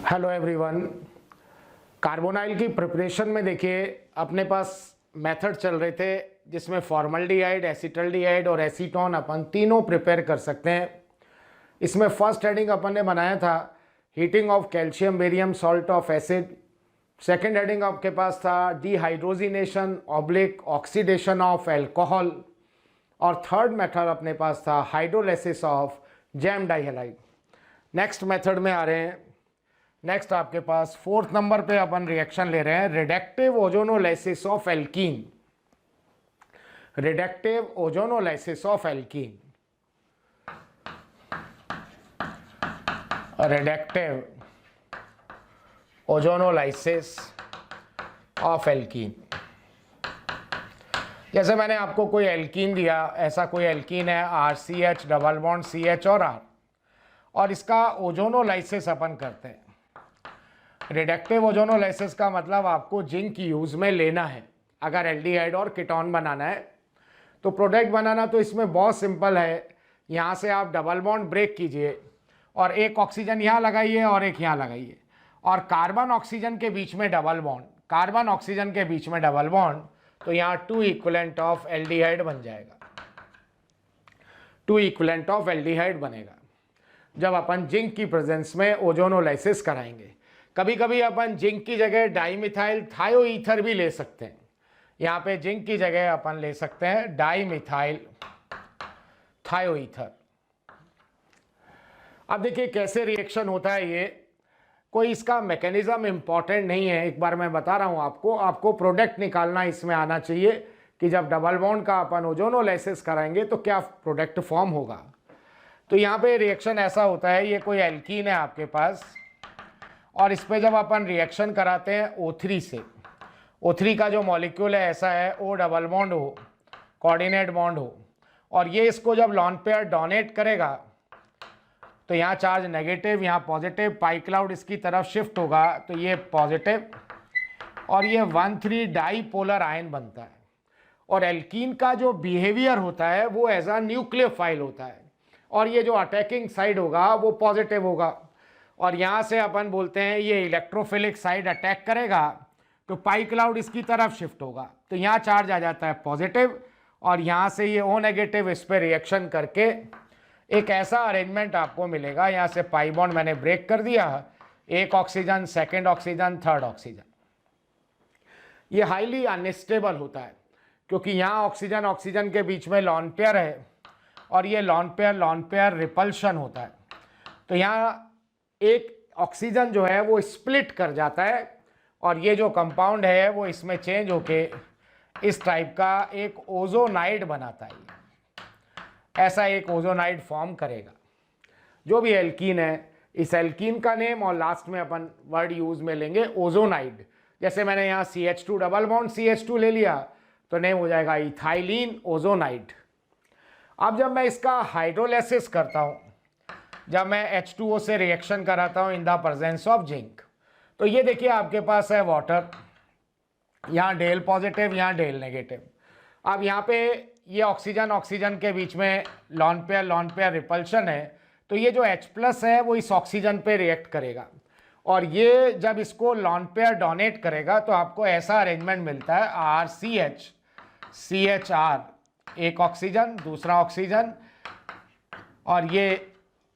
Hello everyone. Carbonyl की preparation में देखिए अपने पास मेथड चल रहे थे जिसमें फॉर्मल्डिहाइड, एसीटल्डिहाइड और एसीटोन अपन तीनों प्रिपेयर कर सकते हैं। इसमें फर्स्ट हेडिंग अपन ने बनाया था heating of calcium barium salt of acid. Second heading आपके पास था dehydrogenation oblique oxidation of alcohol. और थर्ड मेथड अपने पास था hydrolysis of gem dihalide. Next method में आ रहे हैं। नेक्स्ट आपके पास फोर्थ नंबर पे अपन रिएक्शन ले रहे हैं reductive ozonolysis of alkene. Reductive ozonolysis of alkene, reductive ozonolysis of alkene. जैसे मैंने आपको कोई एल्कीन दिया, ऐसा कोई एल्कीन है RCH डबल बॉन्ड CH और R, और इसका ओजोनोलाइसिस अपन करते हैं। रिडक्टिव ओजोनोलाइसिस का मतलब आपको जिंक यूज में लेना है अगर एल्डिहाइड और कीटोन बनाना है। तो प्रोडक्ट बनाना तो इसमें बहुत सिंपल है। यहाँ से आप डबल बॉन्ड ब्रेक कीजिए और एक ऑक्सीजन यहाँ लगाइए और एक यहाँ लगाइए, और कार्बन ऑक्सीजन के बीच में डबल बॉन्ड, कार्बन ऑक्सीजन के बीच में डबल बॉन्ड, तो यहाँ 2 इक्विवेलेंट ऑफ एल्डिहाइड बन जाएगा। 2 इक्विवेलेंट ऑफ एल्डिहाइड बनेगा जब अपन जिंक की प्रेजेंस में ओजोनोलाइसिस कराएंगे। कभी कभी अपन जिंक की जगह डाइमिथाइल थायोईथर भी ले सकते हैं। यहाँ पे जिंक की जगह अपन ले सकते हैं डाइमिथाइल थायोईथर। अब देखिए कैसे रिएक्शन होता है ये, कोई इसका मैकेनिज्म इंपॉर्टेंट नहीं है। एक बार मैं बता रहा हूँ आपको प्रोडक्ट निकालना इसमें आना चाहिए कि जब डबल बॉन्ड का अपन ओजोनोलाइसिस कराएंगे तो क्या प्रोडक्ट फॉर्म होगा। तो यहाँ पे रिएक्शन ऐसा होता है, ये कोई एल्कीन है आपके पास, और इस पे जब अपन रिएक्शन कराते हैं O3 से, O3 का जो मॉलिक्यूल है ऐसा है O डबल बॉन्ड हो, कोऑर्डिनेट बॉन्ड हो, और ये इसको जब लॉन पेयर डोनेट करेगा तो यहाँ चार्ज नेगेटिव, यहाँ पॉजिटिव, पाई क्लाउड इसकी तरफ शिफ्ट होगा तो ये पॉजिटिव, और ये 1,3 डाईपोलर आयन बनता है। और एल्कीन का जो बिहेवियर होता है वो एज अ न्यूक्लियोफाइल होता है, और ये जो अटैकिंग साइड होगा वो पॉजिटिव होगा। और यहाँ से अपन बोलते हैं ये इलेक्ट्रोफिलिक साइड अटैक करेगा तो पाई क्लाउड इसकी तरफ शिफ्ट होगा, तो यहाँ चार्ज आ जाता है पॉजिटिव, और यहाँ से ये O नेगेटिव इस पर रिएक्शन करके एक ऐसा अरेंजमेंट आपको मिलेगा। यहाँ से पाई बॉन्ड मैंने ब्रेक कर दिया, एक oxygen, second oxygen, third oxygen. ये हाईली अनस्टेबल होता है क्योंकि यहाँ ऑक्सीजन ऑक्सीजन के बीच में लॉन पेयर है, और ये लॉन पेयर रिपल्शन होता है। तो यहाँ एक ऑक्सीजन जो है वो स्प्लिट कर जाता है, और ये जो कंपाउंड है वो इसमें चेंज होके इस टाइप का एक ओजोनाइड बनाता है। ऐसा एक ओजोनाइड फॉर्म करेगा। जो भी एल्कीन है, इस एल्कीन का नेम और लास्ट में अपन वर्ड यूज में लेंगे ओजोनाइड। जैसे मैंने यहाँ CH2 डबल बॉन्ड CH2 ले लिया तो नेम हो जाएगा इथाइलिन ओजोनाइड। अब जब मैं इसका हाइड्रोलाइसिस करता हूँ, जब मैं H2O से रिएक्शन कराता हूँ इन द प्रेजेंस ऑफ जिंक, तो ये देखिए आपके पास है वाटर, यहाँ डेल पॉजिटिव, यहाँ डेल नेगेटिव। अब यहाँ पे ये ऑक्सीजन ऑक्सीजन के बीच में लॉन पेयर रिपल्शन है, तो ये जो H+ है वो इस ऑक्सीजन पे रिएक्ट करेगा, और ये जब इसको लॉन पेयर डोनेट करेगा तो आपको ऐसा अरेंजमेंट मिलता है RCH CHR, एक ऑक्सीजन दूसरा ऑक्सीजन, और ये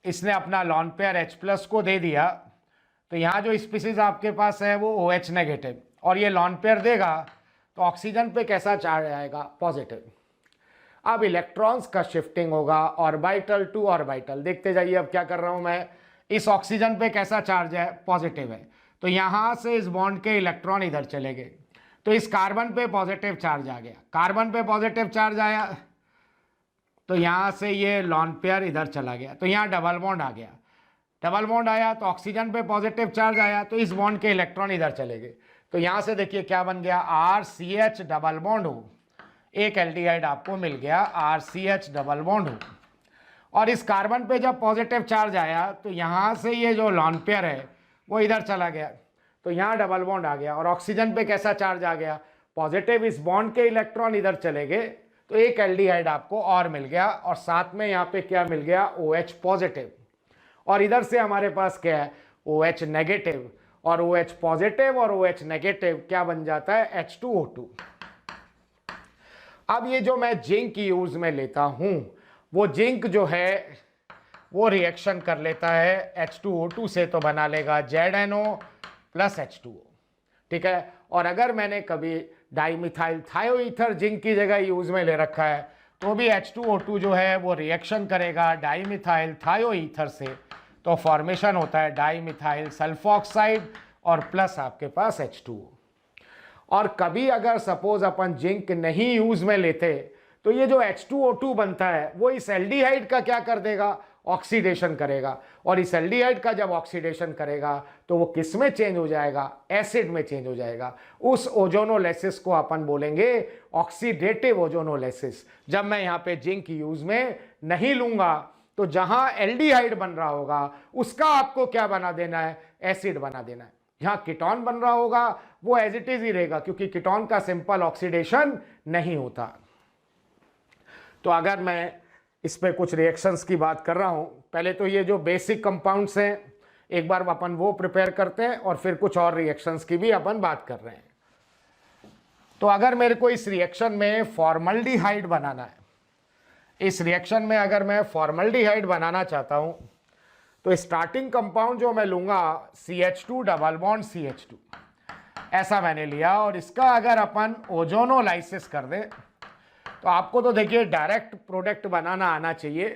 इसने अपना लॉन पेयर H+ को दे दिया, तो यहाँ जो स्पीसीज आपके पास है वो OH नेगेटिव, और ये लॉन पेयर देगा तो ऑक्सीजन पे कैसा चार्ज आएगा, पॉजिटिव। अब इलेक्ट्रॉन्स का शिफ्टिंग होगा ऑर्बिटल टू ऑर्बिटल। देखते जाइए अब क्या कर रहा हूँ मैं, इस ऑक्सीजन पे कैसा चार्ज है, पॉजिटिव है, तो यहाँ से इस बॉन्ड के इलेक्ट्रॉन इधर चले गए, तो इस कार्बन पे पॉजिटिव चार्ज आ गया, कार्बन पे पॉजिटिव चार्ज आया तो यहाँ से ये लॉन पेयर इधर चला गया, तो यहाँ डबल बॉन्ड आ गया, डबल बॉन्ड आया तो ऑक्सीजन पे पॉजिटिव चार्ज आया तो इस बॉन्ड के इलेक्ट्रॉन इधर चले गए, तो यहाँ से देखिए क्या बन गया, RCH डबल बॉन्ड हो, एक एल्डिहाइड आपको मिल गया RCH डबल बॉन्ड हो। और इस कार्बन पे जब पॉजिटिव चार्ज आया तो यहाँ से ये जो लॉन पेयर है वो इधर चला गया, तो यहाँ डबल बॉन्ड आ गया, और ऑक्सीजन पे कैसा चार्ज आ गया, पॉजिटिव, इस बॉन्ड के इलेक्ट्रॉन इधर चले गए तो एक एल्डिहाइड आपको और मिल गया, और साथ में यहाँ पे क्या मिल गया, OH पॉजिटिव, और इधर से हमारे पास क्या है, OH नेगेटिव, और OH पॉजिटिव और OH नेगेटिव क्या बन जाता है, H2O2। अब ये जो मैं जिंक यूज में लेता हूं, वो जिंक जो है वो रिएक्शन कर लेता है H2O2 से, तो बना लेगा ZNO प्लस H2O, ठीक है। और अगर मैंने कभी डाइमिथाइल थायोईथर जिंक की जगह यूज में ले रखा है, तो भी H2O2 जो है वो रिएक्शन करेगा डाइमिथाइल थायोईथर से, तो फॉर्मेशन होता है डाइमिथाइल सल्फोक्साइड और प्लस आपके पास H2O। और कभी अगर सपोज अपन जिंक नहीं यूज में लेते, तो ये जो H2O2 बनता है वो इस एल्डिहाइड का क्या कर देगा, ऑक्सीडेशन करेगा, और इस एल्डिहाइड का जब ऑक्सीडेशन करेगा तो वो किस में चेंज हो जाएगा, एसिड में चेंज हो जाएगा। उस ओजोनोलाइसिस को अपन बोलेंगे ऑक्सीडेटिव ओजोनोलाइसिस। जब मैं यहाँ पे जिंक यूज में नहीं लूंगा, तो जहां एल्डिहाइड बन रहा होगा उसका आपको क्या बना देना है, एसिड बना देना है। जहां कीटोन बन रहा होगा वो एज इट इज ही रहेगा, क्योंकि कीटोन का सिंपल ऑक्सीडेशन नहीं होता। तो अगर मैं इस पे कुछ रिएक्शंस की बात कर रहा हूं, पहले तो ये जो बेसिक कंपाउंड्स हैं एक बार अपन वो प्रिपेयर करते हैं, और फिर कुछ और रिएक्शंस की भी अपन बात कर रहे हैं। तो अगर मेरे को इस रिएक्शन में फॉर्मल्डिहाइड बनाना है, इस रिएक्शन में अगर मैं फॉर्मल्डिहाइड बनाना चाहता हूं, तो स्टार्टिंग कंपाउंड जो मैं लूंगा CH2 डबल बॉन्ड CH2, ऐसा मैंने लिया, और इसका अगर अपन ओजोनोलाइसिस कर दें, तो आपको तो देखिए डायरेक्ट प्रोडक्ट बनाना आना चाहिए।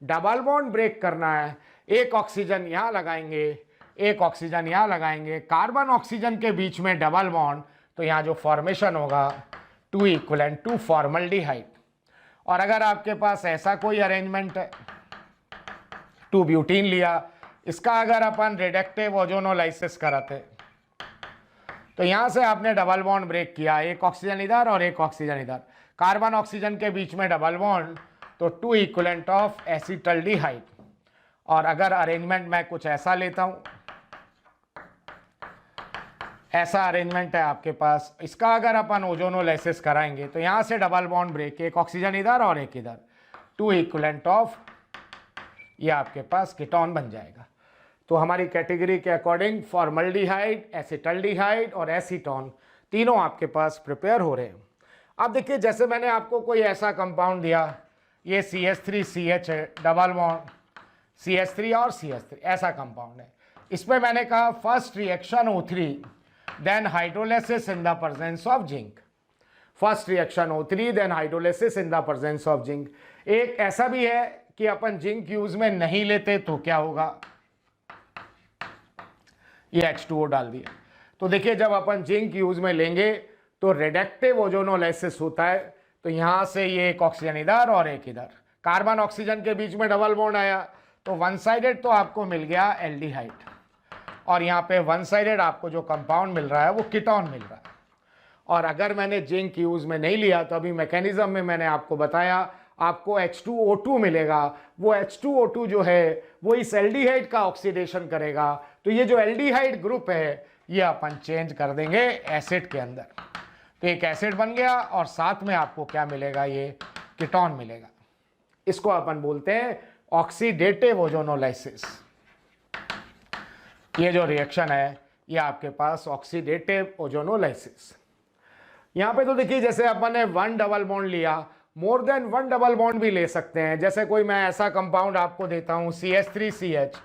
डबल बॉन्ड ब्रेक करना है, एक ऑक्सीजन यहाँ लगाएंगे, एक ऑक्सीजन यहाँ लगाएंगे, कार्बन ऑक्सीजन के बीच में डबल बॉन्ड, तो यहाँ जो फॉर्मेशन होगा 2 इक्विवेलेंट टू फॉर्मल्डिहाइड। और अगर आपके पास ऐसा कोई अरेंजमेंट है, 2 ब्यूटीन लिया, इसका अगर अपन रिडक्टिव ओजोनोलाइसिस कराते, तो यहाँ से आपने डबल बॉन्ड ब्रेक किया, एक ऑक्सीजन इधर और एक ऑक्सीजन इधर, कार्बन ऑक्सीजन के बीच में डबल बॉन्ड, तो 2 इक्विवेलेंट ऑफ एसिटल्डिहाइड। और अगर अरेंजमेंट मैं कुछ ऐसा लेता हूं, ऐसा अरेंजमेंट है आपके पास, इसका अगर अपन ओजोनोलाइसिस कराएंगे, तो यहां से डबल बॉन्ड ब्रेक, एक ऑक्सीजन इधर और एक इधर, 2 इक्विवेलेंट ऑफ, ये आपके पास कीटोन बन जाएगा। तो हमारी कैटेगरी के अकॉर्डिंग फॉर्मल्डिहाइड, एसिटल्डिहाइड और एसीटोन तीनों आपके पास प्रिपेयर हो रहे हैं। अब देखिए, जैसे मैंने आपको कोई ऐसा कंपाउंड दिया, ये CH3CH है, डबल बॉन्ड CH3 और CH3, ऐसा कंपाउंड है। इस पे मैंने कहा first reaction O3 then hydrolysis in the presence of zinc, first reaction O3 then hydrolysis in the presence of zinc. एक ऐसा भी है कि अपन जिंक यूज में नहीं लेते तो क्या होगा, ये H2O डाल दिया। तो देखिए, जब अपन जिंक यूज में लेंगे तो रिडक्टिव ओजोनोलाइसिस होता है, तो यहां से ये एक ऑक्सीजन इधर और एक इधर, कार्बन ऑक्सीजन के बीच में डबल बॉन्ड आया, तो वन साइडेड तो आपको मिल गया एल्डिहाइड, और यहाँ पे वन साइडेड आपको जो कंपाउंड मिल रहा है वो कीटोन मिल रहा है। और अगर मैंने जिंक यूज में नहीं लिया, तो अभी मैकेनिज्म में मैंने आपको बताया, आपको H2O2 मिलेगा। वो H2O2 जो है वो इस एल्डिहाइड का ऑक्सीडेशन करेगा, तो ये जो एल्डिहाइड ग्रुप है ये अपन चेंज कर देंगे एसिड के अंदर, तो एक एसिड बन गया, और साथ में आपको क्या मिलेगा, ये कीटोन मिलेगा। इसको अपन बोलते हैं ऑक्सीडेटिव ओजोनोलाइसिस। ये जो रिएक्शन है ये आपके पास ऑक्सीडेटिव ओजोनोलाइसिस। यहां पे तो देखिए, जैसे अपन ने 1 डबल बॉन्ड लिया, मोर देन 1 डबल बॉन्ड भी ले सकते हैं। जैसे कोई मैं ऐसा कंपाउंड आपको देता हूं CH3CH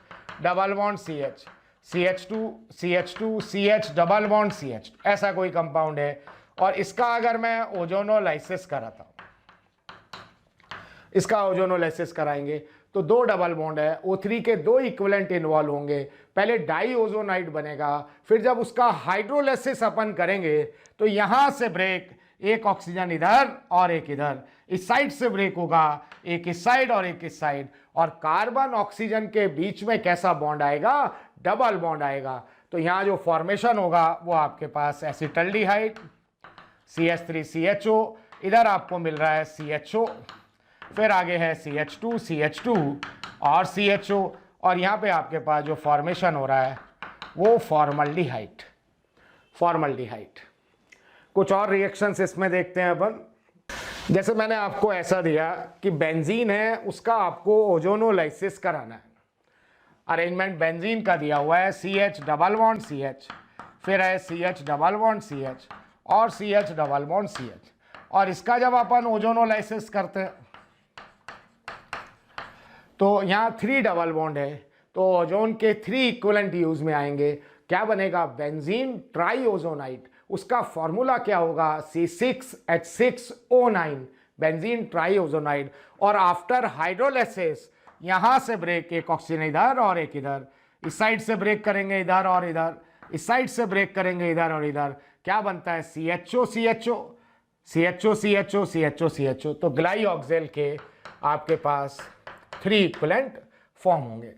double bond CH, CH2CH double bond CH, ऐसा कोई कंपाउंड है, और इसका अगर मैं ओजोनोलाइसिस कराता हूं, इसका ओजोनोलाइसिस कराएंगे तो 2 डबल बॉन्ड है, O3 के 2 इक्विवेलेंट इन्वॉल्व होंगे, पहले डाई ओजोनाइड बनेगा, फिर जब उसका हाइड्रोलाइसिस अपन करेंगे तो यहां से ब्रेक, एक ऑक्सीजन इधर और एक इधर, इस साइड से ब्रेक होगा, एक इस साइड और एक इस साइड, और कार्बन ऑक्सीजन के बीच में कैसा बॉन्ड आएगा, डबल बॉन्ड आएगा। तो यहां जो फॉर्मेशन होगा वो आपके पास एसिटल्डिहाइड, CH3CHO, इधर आपको मिल रहा है CHO, फिर आगे है CH2 और CHO, और यहाँ पे आपके पास जो फॉर्मेशन हो रहा है वो फॉर्मल्डिहाइड। कुछ और रिएक्शंस इसमें देखते हैं अपन। जैसे मैंने आपको ऐसा दिया कि बेंजीन है, उसका आपको ओजोनोलाइसिस कराना है। अरेंजमेंट बेंजीन का दिया हुआ है CH डबल बॉन्ड CH, फिर है CH डबल बॉन्ड CH और CH डबल बॉन्ड CH, और इसका जब अपन ओजोनोलाइसिस करते हैं तो यहाँ 3 डबल बॉन्ड है, तो ओजोन के 3 इक्विवेलेंट यूज में आएंगे। क्या बनेगा? बेंजीन ट्राईओजोनाइड। उसका फॉर्मूला क्या होगा? C6H6O9, benzene ट्राईओजोनाइड। और आफ्टर हाइड्रोलाइसिस यहां से ब्रेक, एक ऑक्सीजन इधर और एक इधर, इस साइड से ब्रेक करेंगे इधर और इधर, इस साइड से ब्रेक करेंगे इधर और इधर, क्या बनता है? CHO CHO CHO CHO CHO CHO। तो ग्लाइऑक्सेल के आपके पास 3 इक्विवेलेंट फॉर्म होंगे।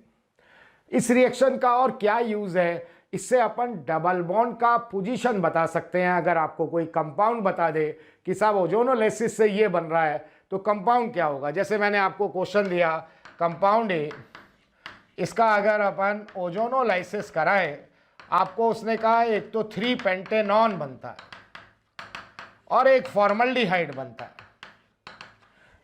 इस रिएक्शन का और क्या यूज है? इससे अपन डबल बॉन्ड का पोजीशन बता सकते हैं। अगर आपको कोई कंपाउंड बता दे कि साहब ओजोनोलाइसिस से ये बन रहा है, तो कंपाउंड क्या होगा? जैसे मैंने आपको क्वेश्चन दिया कंपाउंड ए, इसका अगर अपन ओजोनोलाइसिस कराएं, आपको उसने कहा एक तो 3 पेंटेनॉन बनता है और एक फॉर्मल्डिहाइड बनता है।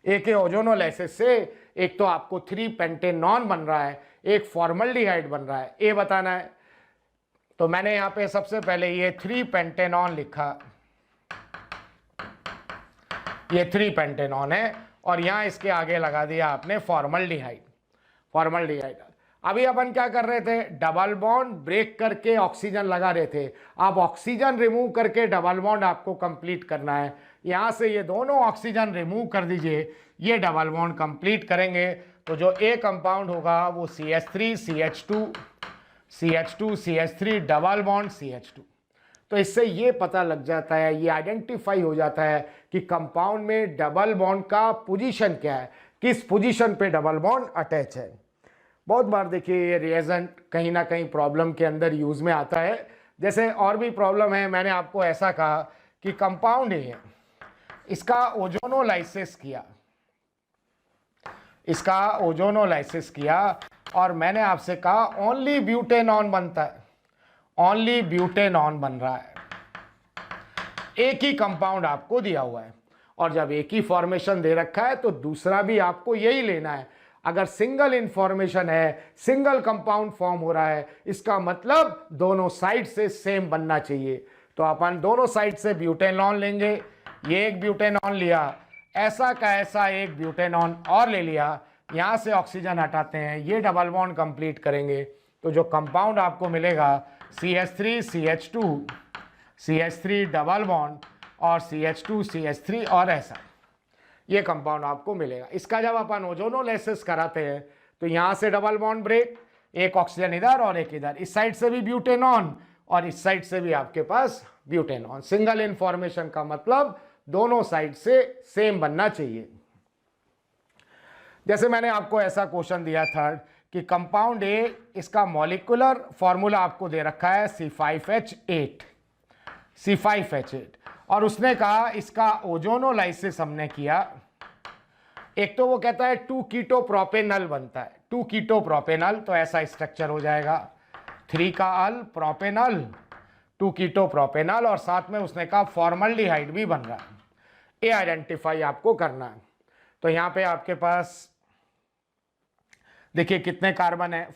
एक के ओजोनोलाइसिस से एक तो आपको 3 पेंटेनॉन बन रहा है, एक फॉर्मल्डिहाइड बन रहा है, ये बताना है। तो मैंने यहां पे सबसे पहले ये 3 पेंटेनॉन लिखा, ये 3 पेंटेनॉन है, और यहां इसके आगे लगा दिया आपने फॉर्मल्डिहाइड। फॉर्मल्डिहाइड। अभी अपन क्या कर रहे थे? डबल बॉन्ड ब्रेक करके ऑक्सीजन लगा रहे थे। अब ऑक्सीजन रिमूव करके डबल बॉन्ड आपको कंप्लीट करना है। यहां से ये दोनों ऑक्सीजन रिमूव कर दीजिए, ये डबल बॉन्ड कंप्लीट करेंगे तो जो ए कंपाउंड होगा वो CH3 CH2 CH2 CH3 double bond CH2। तो इससे ये पता लग जाता है, ये आइडेंटिफाई हो जाता है कि कंपाउंड में डबल बॉन्ड का पोजीशन क्या है, किस पोजीशन पे डबल बॉन्ड अटैच है। बहुत बार देखिए ये रिएजेंट कहीं ना कहीं प्रॉब्लम के अंदर यूज में आता है। जैसे और भी प्रॉब्लम है, मैंने आपको ऐसा कहा कि कंपाउंड है, इसका ओजोनोलाइसिस किया, इसका ओजोनोलाइसिस किया, और मैंने आपसे कहा ओनली ब्यूटेनॉन बनता है, ओनली ब्यूटेनॉन बन रहा है। एक ही कंपाउंड आपको दिया हुआ है, और जब एक ही फॉर्मेशन दे रखा है तो दूसरा भी आपको यही लेना है। अगर सिंगल इन्फॉर्मेशन है, सिंगल कंपाउंड फॉर्म हो रहा है, इसका मतलब दोनों साइड से सेम बनना चाहिए। तो अपन दोनों साइड से ब्यूटेनॉन लेंगे, ये एक ब्यूटेनॉन लिया, ऐसा का ऐसा एक ब्यूटेनॉन और ले लिया, यहां से ऑक्सीजन हटाते हैं, ये डबल बॉन्ड कंप्लीट करेंगे तो जो कंपाउंड आपको मिलेगा CH3 CH2 CH3 double bond और CH2 CH3 और ऐसा, ये कंपाउंड आपको मिलेगा। इसका जब अपन ओजोनोलाइसिस कराते हैं तो यहां से डबल बॉन्ड ब्रेक, एक ऑक्सीजन इधर और एक इधर, इस साइड से भी ब्यूटेनॉन और इस साइड से भी आपके पास ब्यूटेनॉन। सिंगल इन्फॉर्मेशन का मतलब दोनों साइड से सेम बनना चाहिए। जैसे मैंने आपको ऐसा क्वेश्चन दिया थर्ड कि कंपाउंड ए, इसका मॉलिक्यूलर फॉर्मूला आपको दे रखा है C5H8, C5H8, और उसने कहा इसका ओजोनोलाइसिस हमने किया। एक तो वो कहता है 2 कीटो प्रोपेनल बनता है, 2 कीटो प्रोपेनल, तो ऐसा स्ट्रक्चर हो जाएगा 3 का अल प्रोपेनल, 2 कीटो प्रोपेनल, और साथ में उसने कहा फॉर्मल्डिहाइड भी बन रहा है। ये आइडेंटिफाई आपको करना है। तो यहां पे आपके पास देखिए कितने कार्बन है?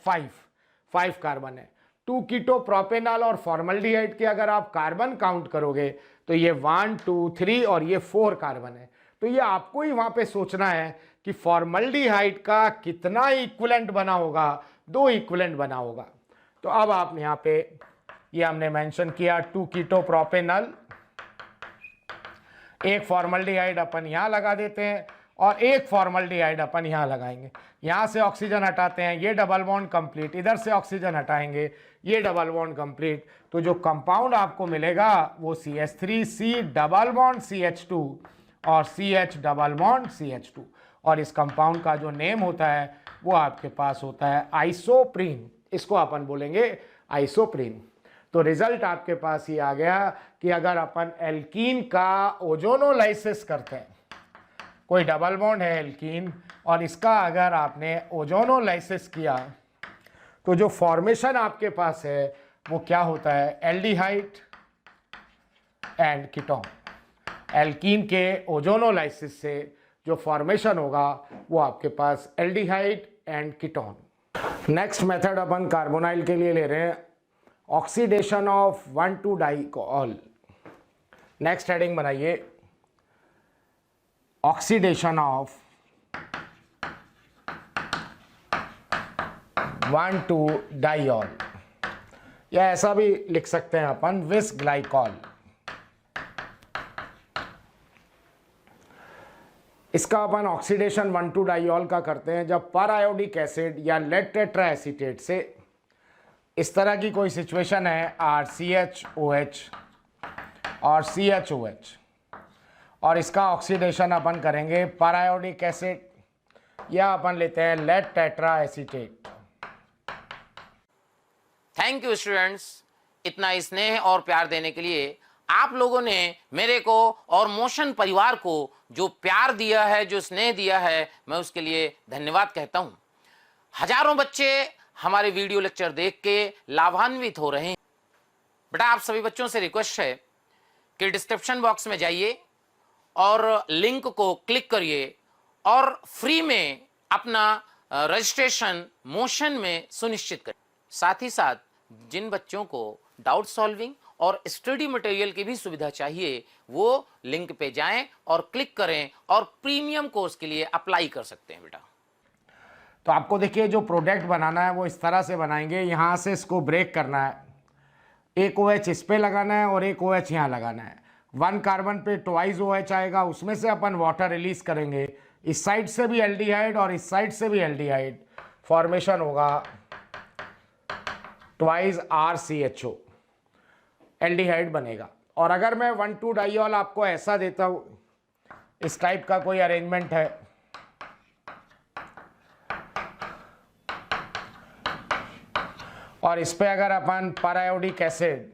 5 कार्बन है। 2 कीटो प्रोपेनॉल और फॉर्मल्डिहाइड के अगर आप कार्बन काउंट करोगे तो ये 1 2 3 और ये 4 कार्बन है। तो ये आपको ही वहां पे सोचना है कि फॉर्मल्डिहाइड का कितना इक्विवेलेंट बना होगा? 2 इक्विवेलेंट बना होगा। तो अब आप यहां पे ये हमने मेंशन किया 2 कीटो प्रोपेनॉल, एक फॉर्मल्डिहाइड अपन यहां लगा देते हैं और एक फॉर्मल्डिहाइड अपन यहां लगाएंगे। यहां से ऑक्सीजन हटाते हैं, ये डबल बॉन्ड कंप्लीट, इधर से ऑक्सीजन हटाएंगे, ये डबल बॉन्ड कंप्लीट। तो जो कंपाउंड आपको मिलेगा वो CH3C डबल बॉन्ड CH2 और CH डबल बॉन्ड CH2, और इस कंपाउंड का जो नेम होता है वो आपके पास होता है आइसोप्रीन। इसको अपन बोलेंगे आइसोप्रीन। तो रिजल्ट आपके पास ये आ गया कि अगर अपन एल्कीन का ओजोनोलाइसिस करते हैं, कोई डबल बॉन्ड है एल्कीन और इसका अगर आपने ओजोनोलाइसिस किया तो जो फॉर्मेशन आपके पास है वो क्या होता है? Aldehyde and ketone. एल्कीन के ओजोनोलाइसिस से जो फॉर्मेशन होगा वो आपके पास aldehyde and ketone. Next method अपन कार्बोनाइल के लिए ले रहे हैं, ऑक्सीडेशन ऑफ 1,2-डाइकॉल। नेक्स्ट हेडिंग बनाइए, ऑक्सीडेशन ऑफ 1,2-डाइऑल, या ऐसा भी लिख सकते हैं अपन विस ग्लाइकॉल। इसका अपन ऑक्सीडेशन 1,2-डाइऑल का करते हैं जब पर आयोडिक एसिड या लेड टेट्रा एसीटेट से इस तरह की कोई सिचुएशन है, RCHOH और CHOH, और इसका ऑक्सीडेशन अपन करेंगे पर आयोडिक एसिड या अपन लेते हैं lead tetra acetate. Thank you students, इतना स्नेह और प्यार देने के लिए। आप लोगों ने मेरे को और मोशन परिवार को जो प्यार दिया है, जो स्नेह दिया है, मैं उसके लिए धन्यवाद कहता हूं। हजारों बच्चे हमारे वीडियो लेक्चर देख के लाभान्वित हो रहे हैं। बेटा, आप सभी बच्चों से रिक्वेस्ट है कि डिस्क्रिप्शन बॉक्स में जाइए और लिंक को क्लिक करिए और फ्री में अपना रजिस्ट्रेशन मोशन में सुनिश्चित करें। साथ ही साथ जिन बच्चों को डाउट सॉल्विंग और स्टडी मटेरियल की भी सुविधा चाहिए, वो लिंक पे जाएं और क्लिक करें और प्रीमियम कोर्स के लिए अप्लाई कर सकते हैं। बेटा, तो आपको देखिए जो प्रोडक्ट बनाना है वो इस तरह से बनाएंगे, यहाँ से इसको ब्रेक करना है, एक OH इस पे लगाना है और एक OH यहाँ लगाना है। 1 कार्बन पे ट्वाइस OH आएगा, उसमें से अपन वाटर रिलीज करेंगे। इस साइड से भी एल्डिहाइड और इस साइड से भी एल्डिहाइड, फॉर्मेशन होगा ट्वाइस RCHO, एल्डिहाइड बनेगा। और अगर मैं 1,2-डाइऑल आपको ऐसा देता हूं, इस टाइप का कोई अरेंजमेंट है, और इस पे अगर अपन पर आयोडिक एसिड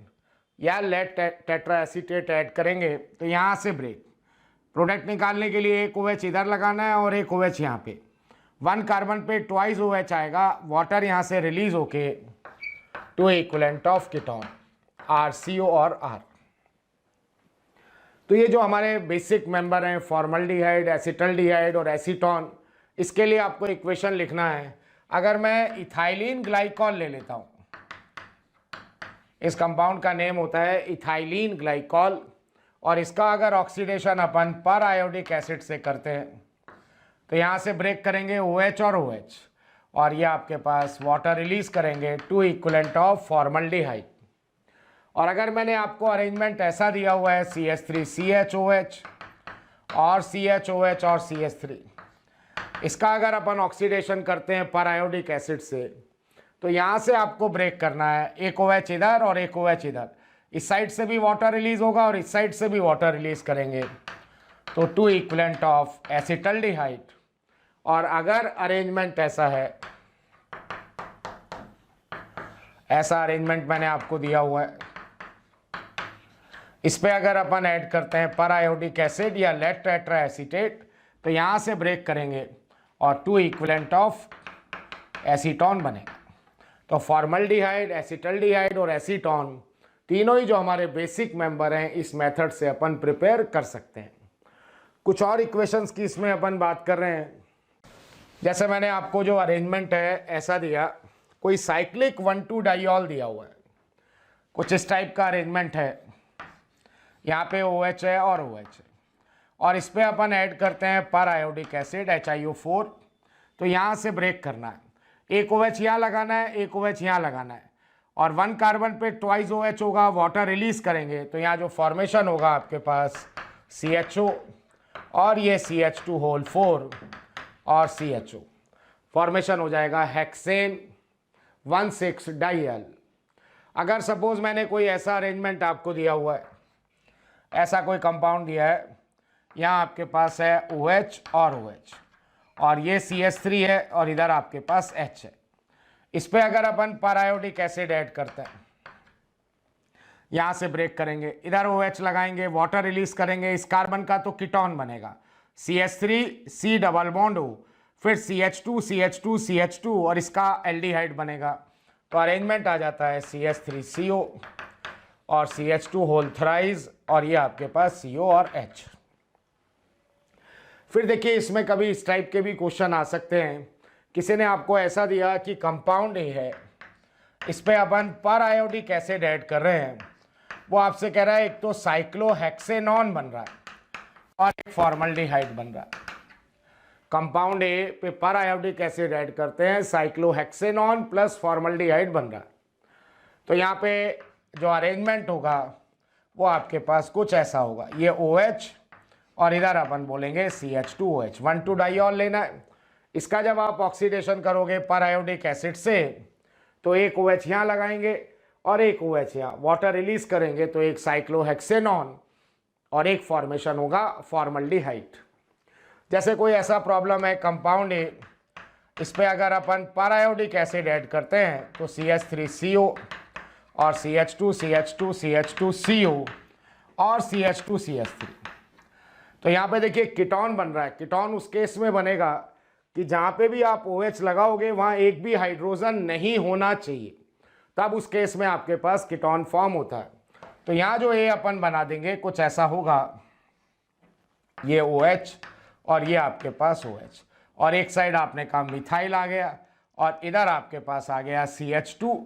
या लेड टेट्रा एसीटेट ऐड करेंगे तो यहाँ से ब्रेक प्रोडक्ट निकालने के लिए एक OH इधर लगाना है और एक OH यहाँ पे। 1 कार्बन पे ट्वाइस OH आएगा, वाटर यहाँ से रिलीज होके two equivalent of ketone RCO और R। तो ये जो हमारे बेसिक मेंबर हैं, फॉर्मल्डिहाइड, एसिटल्डिहाइड और एसीटोन, इसके लिए आपको इक्वेशन लिखना है। अगर मैं इथाइलिन ग्लाइकॉल ले लेता हूँ, इस कंपाउंड का नेम होता है इथाइलिन ग्लाइकॉल, और इसका अगर ऑक्सीडेशन अपन पर आयोडिक एसिड से करते हैं तो यहाँ से ब्रेक करेंगे OH और OH, और ये आपके पास वाटर रिलीज करेंगे टू इक्विवेलेंट ऑफ फॉर्मल्डिहाइड। और अगर मैंने आपको अरेंजमेंट ऐसा दिया हुआ है CH3CHOH और CHOH और CH3, इसका अगर अपन ऑक्सीडेशन करते हैं पर आयोडिक एसिड से तो यहाँ से आपको ब्रेक करना है, एक OH इधर और एक OH इधर। इस साइड से भी वाटर रिलीज होगा और इस साइड से भी वाटर रिलीज करेंगे, तो टू इक्विवेलेंट ऑफ एसिटल्डिहाइड। और अगर अरेंजमेंट ऐसा है, ऐसा अरेंजमेंट मैंने आपको दिया हुआ है, इस पे अगर अपन ऐड करते हैं पर आयोडिक एसिड या लेड टेट्रा एसीटेट तो यहाँ से ब्रेक करेंगे और टू इक्विवेलेंट ऑफ एसीटोन बनेगा। तो फॉर्मल्डिहाइड, एसिटल्डिहाइड और एसीटोन तीनों ही जो हमारे बेसिक मेंबर हैं, इस मेथड से अपन प्रिपेयर कर सकते हैं। कुछ और इक्वेशंस की इसमें अपन बात कर रहे हैं। जैसे मैंने आपको जो अरेंजमेंट है ऐसा दिया, कोई साइक्लिक 1,2-डाइऑल दिया हुआ है, कुछ इस टाइप का अरेंजमेंट है, यहाँ पे OH है और OH है, और इस पे अपन ऐड करते हैं पर आयोडिक एसिड HiO4, तो यहाँ से ब्रेक करना है, एक OH यहाँ लगाना है, एक OH यहाँ लगाना है, और 1 कार्बन पे ट्वाइस OH होगा, वाटर रिलीज करेंगे तो यहाँ जो फॉर्मेशन होगा आपके पास CHO और ये CH2 और CHO, फॉर्मेशन हो जाएगा हेक्सेन 1,6-डाइयल। अगर सपोज मैंने कोई ऐसा अरेंजमेंट आपको दिया हुआ है, ऐसा कोई कंपाउंड दिया है, यहाँ आपके पास है OH और OH और ये CH3 है और इधर आपके पास H है, इस पे अगर अपन पर आयोडिक एसिड ऐड करते हैं, यहाँ से ब्रेक करेंगे, इधर OH लगाएंगे, वाटर रिलीज करेंगे, इस कार्बन का तो कीटोन बनेगा CH3 C डबल बॉन्ड हो, फिर CH2 CH2 CH2 और इसका एल्डिहाइड बनेगा, तो अरेंजमेंट आ जाता है CH3CO और CH2 होल थ्राइस और ये आपके पास CO और H। फिर देखिए इसमें कभी इस टाइप के भी क्वेश्चन आ सकते हैं, किसी ने आपको ऐसा दिया कि कंपाउंड ही है, इस पे अपन पर आयोडिक एसिड ऐड कर रहे हैं, वो आपसे कह रहा है एक तो साइक्लोहेक्सेनॉन बन रहा है और एक फॉर्मल्डिहाइड बन रहा है। कंपाउंड ए पे पर आयोडिक एसिड ऐड करते हैं, साइक्लोहेक्सेनॉन प्लस फॉर्मल्डिहाइड बन रहा है। तो यहाँ पे जो अरेंजमेंट होगा वो आपके पास कुछ ऐसा होगा, ये OH और इधर अपन बोलेंगे CH2OH, 1,2 डाइऑल लेना है। इसका जब आप ऑक्सीडेशन करोगे पर आयोडिक एसिड से तो एक OH यहाँ लगाएंगे और एक OH यहाँ, वाटर रिलीज करेंगे तो एक साइक्लोहेक्सेनॉन और एक फॉर्मेशन होगा फॉर्मल्डिहाइड। जैसे कोई ऐसा प्रॉब्लम है कंपाउंड ए, इस पे अगर अपन पर आयोडिक एसिड ऐड करते हैं तो CH3CO और CH2 CH2 CH2 CO और CH2 CH3। तो यहाँ पे देखिए कीटोन बन रहा है। कीटोन उस केस में बनेगा कि जहाँ पे भी आप OH लगाओगे वहाँ एक भी हाइड्रोजन नहीं होना चाहिए, तब उस केस में आपके पास कीटोन फॉर्म होता है। तो यहाँ जो A अपन बना देंगे कुछ ऐसा होगा, ये OH और ये आपके पास OH, और एक साइड आपने कहा मिथाइल आ गया और इधर आपके पास आ गया CH2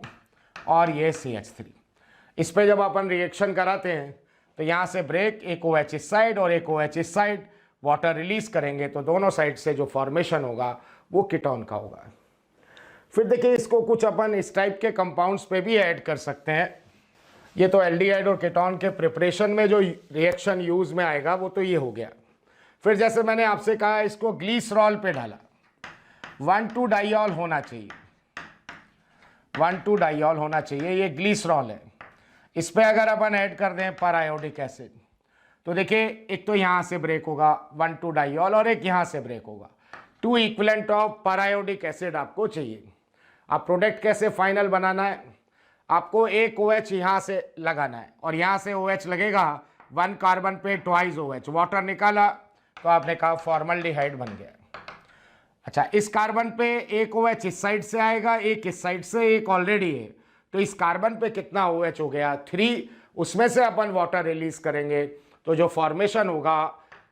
और ये CH3। इस पे जब अपन रिएक्शन कराते हैं तो यहाँ से ब्रेक, एक OH इस साइड और एक OH इस साइड, वाटर रिलीज करेंगे तो दोनों साइड से जो फॉर्मेशन होगा वो कीटोन का होगा। फिर देखिए इसको कुछ अपन इस टाइप के कंपाउंड्स पे भी ऐड कर सकते हैं। ये तो एल्डिहाइड और कीटोन के प्रिपरेशन में जो रिएक्शन यूज में आएगा वो तो ये हो गया। फिर जैसे मैंने आपसे कहा इसको ग्लीसरॉल पे डाला, 1,2 डाइऑल होना चाहिए, 1,2 डाइऑल होना चाहिए, ये ग्लीसरॉल है। इस पे अगर अपन ऐड कर दें पर आयोडिक एसिड तो देखिए एक तो यहाँ से ब्रेक होगा 1,2 डाइऑल और एक यहाँ से ब्रेक होगा, 2 इक्विवेलेंट ऑफ पर आयोडिक एसिड आपको चाहिए। अब प्रोडक्ट कैसे फाइनल बनाना है, आपको एक OH यहाँ से लगाना है और यहाँ से OH लगेगा, 1 कार्बन पे ट्वाइस OH, वाटर निकाला तो आपने कहा फॉर्मल्डिहाइड बन गया। अच्छा, इस कार्बन पे एक OH इस साइड से आएगा, एक इस साइड से, एक ऑलरेडी है, तो इस कार्बन पे कितना OH हो गया 3, उसमें से अपन वाटर रिलीज करेंगे तो जो फॉर्मेशन होगा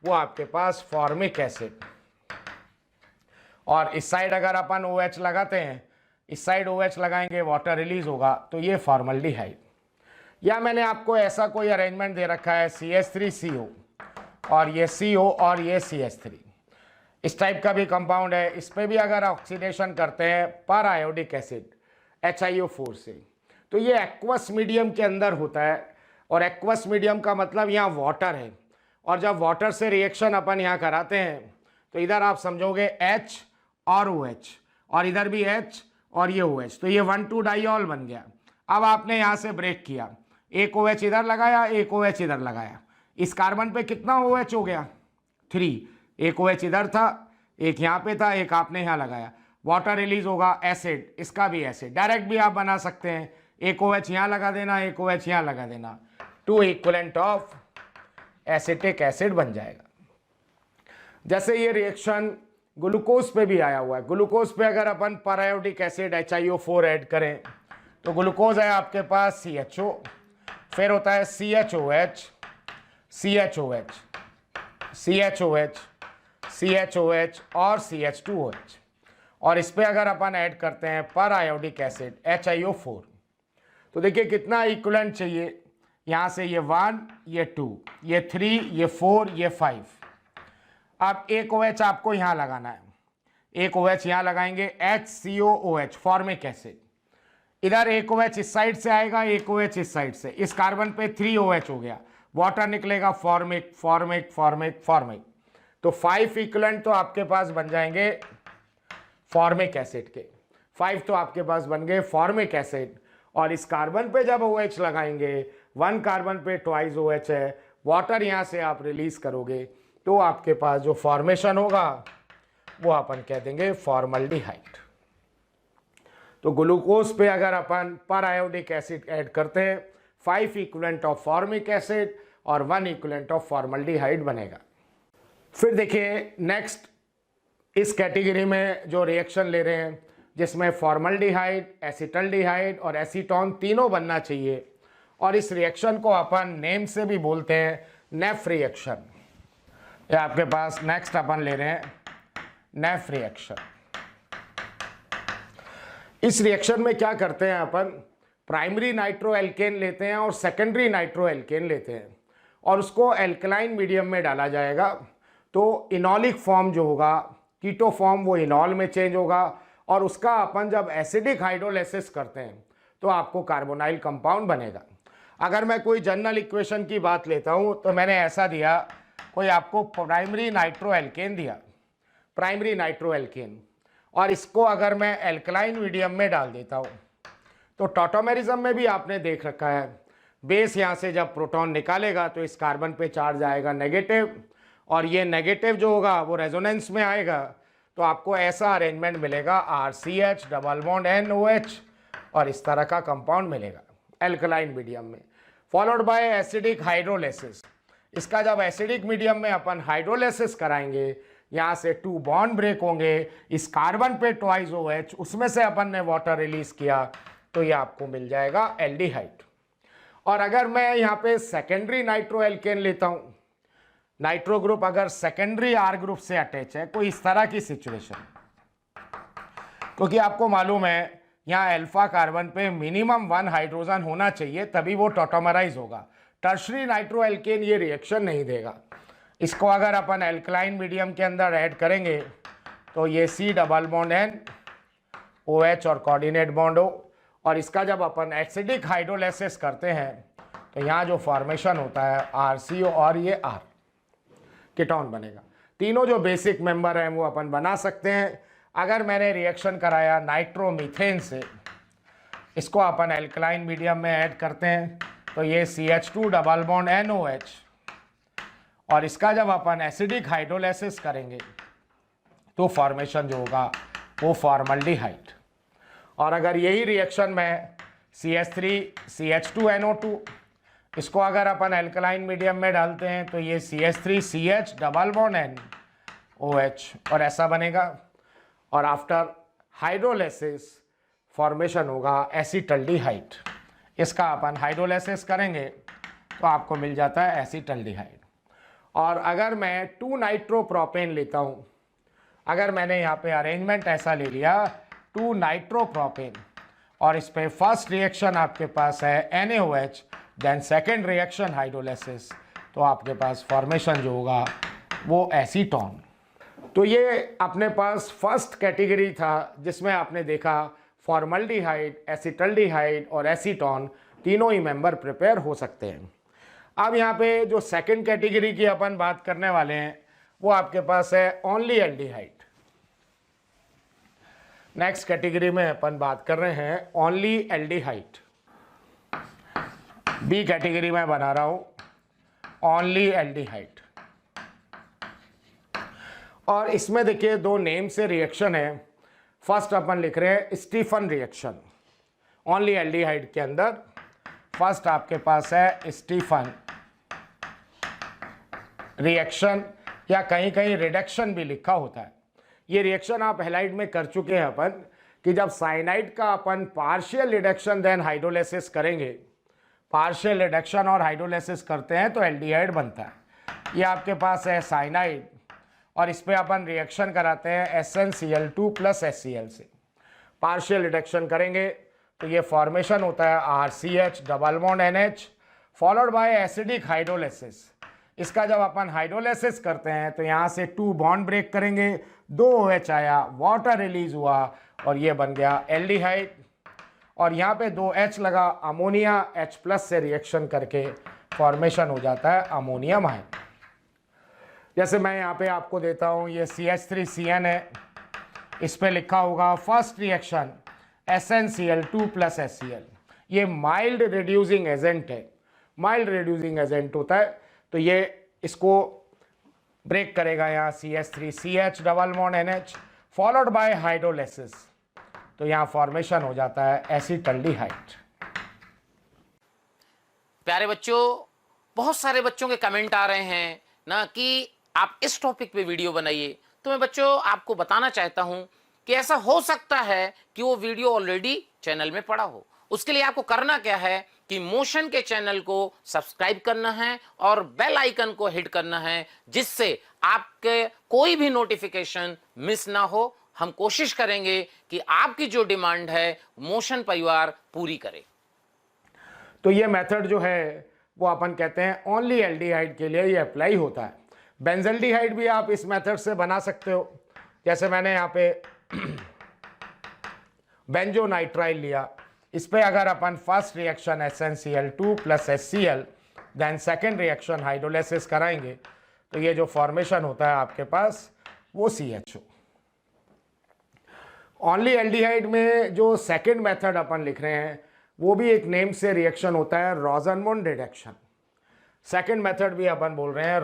वो आपके पास फॉर्मिक एसिड। और इस साइड अगर अपन OH लगाते हैं, इस साइड OH लगाएंगे, वाटर रिलीज होगा तो ये फॉर्मल्डिहाइड। या मैंने आपको ऐसा कोई अरेंजमेंट दे रखा है CH3CO और ये CO और ये CH3, इस टाइप का भी कंपाउंड है। इस पे भी अगर ऑक्सीडेशन करते हैं पर आयोडिक एसिड HiO4 से तो ये एक्वस मीडियम के अंदर होता है, और एक्वस मीडियम का मतलब यहाँ वाटर है, और जब वाटर से रिएक्शन अपन यहाँ कराते हैं तो इधर आप समझोगे H और OH और इधर भी H और ये OH, तो ये 1,2 डाइऑल बन गया। अब आपने यहाँ से ब्रेक किया, एक OH इधर लगाया, एक OH इधर लगाया, इस कार्बन पे कितना OH हो गया 3, एक OH इधर था, एक यहाँ पे था, एक आपने यहाँ लगाया, वाटर रिलीज होगा एसिड, इसका भी एसिड। डायरेक्ट भी आप बना सकते हैं, एक OH यहाँ लगा देना, एक OH यहाँ लगा देना, 2 इक्विवेलेंट ऑफ एसिटिक एसिड बन जाएगा। जैसे ये रिएक्शन ग्लूकोज पे भी आया हुआ है, ग्लूकोज पे अगर अपन पर आयोडिक एसिड HiO4 ऐड करें तो ग्लूकोज है आपके पास CHO, फिर होता है CHOH, CHOH, CHOH, CHOH और CH2OH, और इस पे अगर अपन ऐड करते हैं पर आयोडिक एसिड HiO4 तो देखिए कितना इक्विवेलेंट चाहिए, यहाँ से ये 1, ये 2, ये 3, ये 4, ये 5। अब एक OH आपको यहाँ लगाना है, एक OH यहाँ लगाएंगे HCOOH फॉर्मिक एसिड, इधर एक OH इस साइड से आएगा, एक OH इस साइड से, इस कार्बन पे 3 OH हो गया, वाटर निकलेगा फॉर्मिक फॉर्मिक फॉर्मिक फॉर्मिक, तो 5 इक्विवेलेंट तो आपके पास बन जाएंगे फॉर्मिक एसिड के, 5 तो आपके पास बन गए फॉर्मिक एसिड। और इस कार्बन पे जब OH लगाएंगे, 1 कार्बन पे ट्वाइस OH है, वाटर यहाँ से आप रिलीज करोगे तो आपके पास जो फॉर्मेशन होगा वो अपन कह देंगे फॉर्मल्डिहाइड। तो ग्लूकोज पे अगर अपन पर आयोडिक एसिड ऐड करते हैं, 5 इक्विवेलेंट ऑफ फॉर्मिक एसिड और 1 इक्विवेलेंट ऑफ फॉर्मल्डिहाइड बनेगा। फिर देखिए नेक्स्ट इस कैटेगरी में जो रिएक्शन ले रहे हैं जिसमें फॉर्मल्डिहाइड, एसिटल्डिहाइड और एसीटोन तीनों बनना चाहिए, और इस रिएक्शन को अपन नेम से भी बोलते हैं नेफ रिएक्शन। ये आपके पास नेक्स्ट अपन ले रहे हैं नेफ रिएक्शन। इस रिएक्शन में क्या करते हैं अपन, प्राइमरी नाइट्रो एल्केन लेते हैं और सेकेंडरी नाइट्रो एल्केन लेते हैं और उसको एल्कलाइन मीडियम में डाला जाएगा। तो इनॉलिक फॉर्म जो होगा, कीटो फॉर्म, वो इनॉल में चेंज होगा और उसका अपन जब एसिडिक हाइड्रोलाइसिस करते हैं तो आपको कार्बोनाइल कंपाउंड बनेगा। अगर मैं कोई जनरल इक्वेशन की बात लेता हूँ तो मैंने ऐसा दिया, कोई आपको प्राइमरी नाइट्रो एल्केन दिया, प्राइमरी नाइट्रो एल्केन, और इसको अगर मैं एल्कलाइन मीडियम में डाल देता हूँ तो टॉटोमेरिज्म में भी आपने देख रखा है, बेस यहाँ से जब प्रोटॉन निकालेगा तो इस कार्बन पे चार्ज आएगा नेगेटिव और ये नेगेटिव जो होगा वो रेजोनेंस में आएगा, तो आपको ऐसा अरेंजमेंट मिलेगा RCH डबल बॉन्ड NOH और इस तरह का कंपाउंड मिलेगा एल्कलाइन मीडियम में, फॉलोड बाय एसिडिक हाइड्रोलाइसिस। इसका जब एसिडिक मीडियम में अपन हाइड्रोलाइसिस कराएंगे, यहाँ से 2 बॉन्ड ब्रेक होंगे, इस कार्बन पे ट्वाइस OH, उसमें से अपन ने वाटर रिलीज किया तो ये आपको मिल जाएगा एल्डिहाइड। और अगर मैं यहाँ पे सेकेंडरी नाइट्रो एल्केन लेता हूँ, नाइट्रो ग्रुप अगर सेकेंडरी R ग्रुप से अटैच है, कोई इस तरह की सिचुएशन, क्योंकि आपको मालूम है यहाँ अल्फा कार्बन पे मिनिमम 1 हाइड्रोजन होना चाहिए तभी वो टॉटोमराइज होगा। टर्शरी नाइट्रो एल्केन ये रिएक्शन नहीं देगा। इसको अगर अपन एल्कलाइन मीडियम के अंदर ऐड करेंगे तो ये C double bond N OH और कोऑर्डिनेट बॉन्ड O, और इसका जब अपन एसिडिक हाइड्रोलाइसिस करते हैं तो यहाँ जो फॉर्मेशन होता है RCO और ये R कीटोन बनेगा। तीनों जो बेसिक मेंबर हैं वो अपन बना सकते हैं। अगर मैंने रिएक्शन कराया नाइट्रोमीथेन से, इसको अपन एल्कलाइन मीडियम में ऐड करते हैं तो ये CH2 डबल बॉन्ड NOH, और इसका जब अपन एसिडिक हाइड्रोलाइसिस करेंगे तो फॉर्मेशन जो होगा वो फॉर्मल्डिहाइड। और अगर यही रिएक्शन में CH3 CH2NO2, इसको अगर अपन एल्कलाइन मीडियम में डालते हैं तो ये CH3 CH double bond NOH और ऐसा बनेगा, और आफ्टर हाइड्रोलाइसिस फॉर्मेशन होगा एसीटल्डिहाइड। इसका अपन हाइड्रोलाइसिस करेंगे तो आपको मिल जाता है एसीटल्डिहाइड। और अगर मैं 2 नाइट्रोप्रोपेन लेता हूँ, अगर मैंने यहाँ पे अरेंजमेंट ऐसा ले लिया 2 नाइट्रोप्रोपेन और इस पे फर्स्ट रिएक्शन आपके पास है NaOH, then second reaction hydrolysis, तो आपके पास फॉर्मेशन जो होगा वो एसीटोन। तो ये अपने पास फर्स्ट कैटेगरी था जिसमें आपने देखा फॉर्मल्डिहाइड, एसीटल्डिहाइड और एसीटोन तीनों ही मेंबर प्रिपेयर हो सकते हैं। अब यहाँ पे जो सेकंड कैटेगरी की अपन बात करने वाले हैं वो आपके पास है ओनली एल्डिहाइड। नेक्स्ट कैटेगरी में अपन बात कर रहे हैं ओनली एल्डिहाइड। बी कैटेगरी में बना रहा हूं ओनली एल्डिहाइड, और इसमें देखिए 2 नेम से रिएक्शन है। फर्स्ट अपन लिख रहे हैं स्टीफन रिएक्शन। ओनली एल्डिहाइड के अंदर फर्स्ट आपके पास है स्टीफन रिएक्शन, या कहीं कहीं रिडक्शन भी लिखा होता है। ये रिएक्शन आप हैलाइड में कर चुके हैं अपन, कि जब साइनाइड का अपन पार्शियल रिडक्शन देन हाइड्रोलाइसिस करेंगे, पार्शियल रिडक्शन और हाइड्रोलाइसिस करते हैं तो एल्डिहाइड बनता है। ये आपके पास है साइनाइड और इस पे अपन रिएक्शन कराते हैं SnCl2 प्लस HCl से। पार्शियल रिडक्शन करेंगे तो ये फॉर्मेशन होता है RCH double bond NH followed by acidic hydrolysis. इसका जब अपन हाइड्रोलाइसिस करते हैं तो यहाँ से 2 बॉन्ड ब्रेक करेंगे, 2 OH आया, वाटर रिलीज हुआ और ये बन गया एल्डिहाइड। और यहाँ पे 2 H लगा, अमोनिया H प्लस से रिएक्शन करके फॉर्मेशन हो जाता है अमोनियम आयन। जैसे मैं यहाँ पे आपको देता हूँ, ये CH3CN है, इस पे लिखा होगा first reaction SnCl2 plus HCl। ये माइल्ड रिड्यूसिंग एजेंट है, माइल्ड रिड्यूसिंग एजेंट होता है, तो ये इसको ब्रेक करेगा यहाँ CH3CH double bond NH followed by hydrolysis, तो यहाँ फॉर्मेशन हो जाता है एसीटल्डिहाइड। प्यारे बच्चों, बहुत सारे बच्चों के कमेंट आ रहे हैं ना कि आप इस टॉपिक पे वीडियो बनाइए, तो मैं बच्चों आपको बताना चाहता हूं कि ऐसा हो सकता है कि वो वीडियो ऑलरेडी चैनल में पड़ा हो। उसके लिए आपको करना क्या है कि मोशन के चैनल को सब्सक्राइब करना है और बेल आइकन को हिट करना है, जिससे आपके कोई भी नोटिफिकेशन मिस ना हो। हम कोशिश करेंगे कि आपकी जो डिमांड है मोशन परिवार पूरी करे। तो ये मेथड जो है वो अपन कहते हैं ओनली एल्डिहाइड के लिए ये अप्लाई होता है। बेंजल्डिहाइड भी आप इस मेथड से बना सकते हो। जैसे मैंने यहाँ पे बेंजोनाइट्राइल लिया, इस पे अगर अपन first reaction SnCl2 plus HCl then second reaction hydrolysis कराएंगे तो ये जो फॉर्मेशन होता है आपके पास वो CHO। ओनली एल्डिहाइड में जो सेकेंड मेथड अपन लिख रहे हैं वो भी एक नेम से रिएक्शन होता है रोज़नमून रिडक्शन। सेकेंड मेथड भी अपन बोल रहे हैं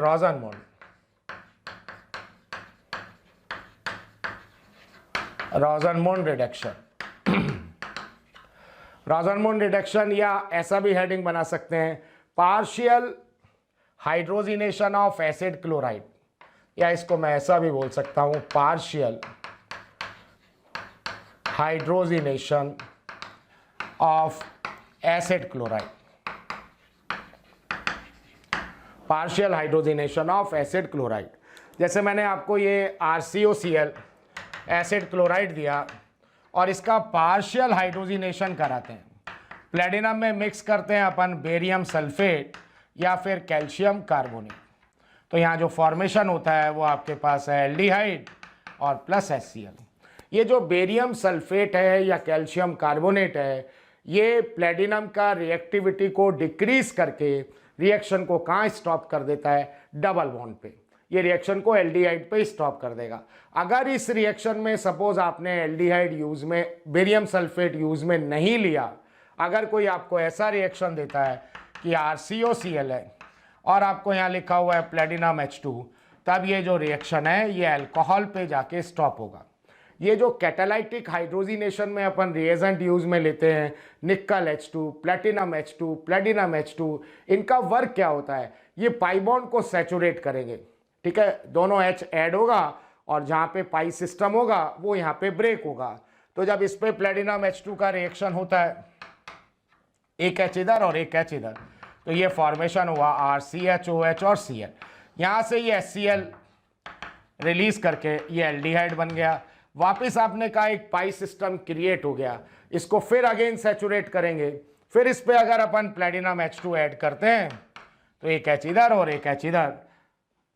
रोज़नमून रिडक्शन। रोज़नमून रिडक्शन या ऐसा भी हेडिंग बना सकते हैं partial hydrogenation of acid chloride, या इसको मैं ऐसा भी बोल सकता हूं partial hydrogenation of acid chloride. Partial hydrogenation of acid chloride, जैसे मैंने आपको ये RCOCl एसिड क्लोराइड दिया और इसका पार्शियल हाइड्रोजिनेशन कराते हैं, प्लेटिनम में मिक्स करते हैं अपन बेरियम सल्फेट या फिर कैल्शियम कार्बोनेट, तो यहाँ जो फॉर्मेशन होता है वो आपके पास है एल्डिहाइड और प्लस HCl। ये जो बेरियम सल्फेट है या कैल्शियम कार्बोनेट है ये प्लेटिनम का रिएक्टिविटी को डिक्रीज करके रिएक्शन को कहाँ स्टॉप कर देता है, डबल बॉन्ड पे। ये रिएक्शन को एल्डिहाइड पे स्टॉप कर देगा। अगर इस रिएक्शन में सपोज आपने एल्डिहाइड यूज में बेरियम सल्फेट यूज में नहीं लिया, अगर कोई आपको ऐसा रिएक्शन देता है कि RCOCl है और आपको यहाँ लिखा हुआ है प्लेटिनम H2, तब ये जो रिएक्शन है ये अल्कोहल पे जाके स्टॉप होगा। ये जो कैटालाइटिक हाइड्रोजिनेशन में अपन रिएजेंट यूज में लेते हैं निकल H2, प्लेटिनम H2, इनका वर्क क्या होता है, ये पाई बॉन्ड को सैचुरेट करेंगे, ठीक है, दोनों H ऐड होगा और जहाँ पे पाई सिस्टम होगा वो यहाँ पे ब्रेक होगा। तो जब इस पे प्लेटिनम H2 का रिएक्शन होता है, एक H इधर और एक H इधर, तो ये फॉर्मेशन हुआ RCHOH और Cl। यहाँ से ये HCl रिलीज करके ये एल्डिहाइड बन गया। वापस आपने कहा एक पाई सिस्टम क्रिएट हो गया, इसको फिर अगेन सैचुरेट करेंगे, फिर इस पे अगर अपन प्लेटिनम H2 ऐड करते हैं तो एक H इधर और एक H इधर,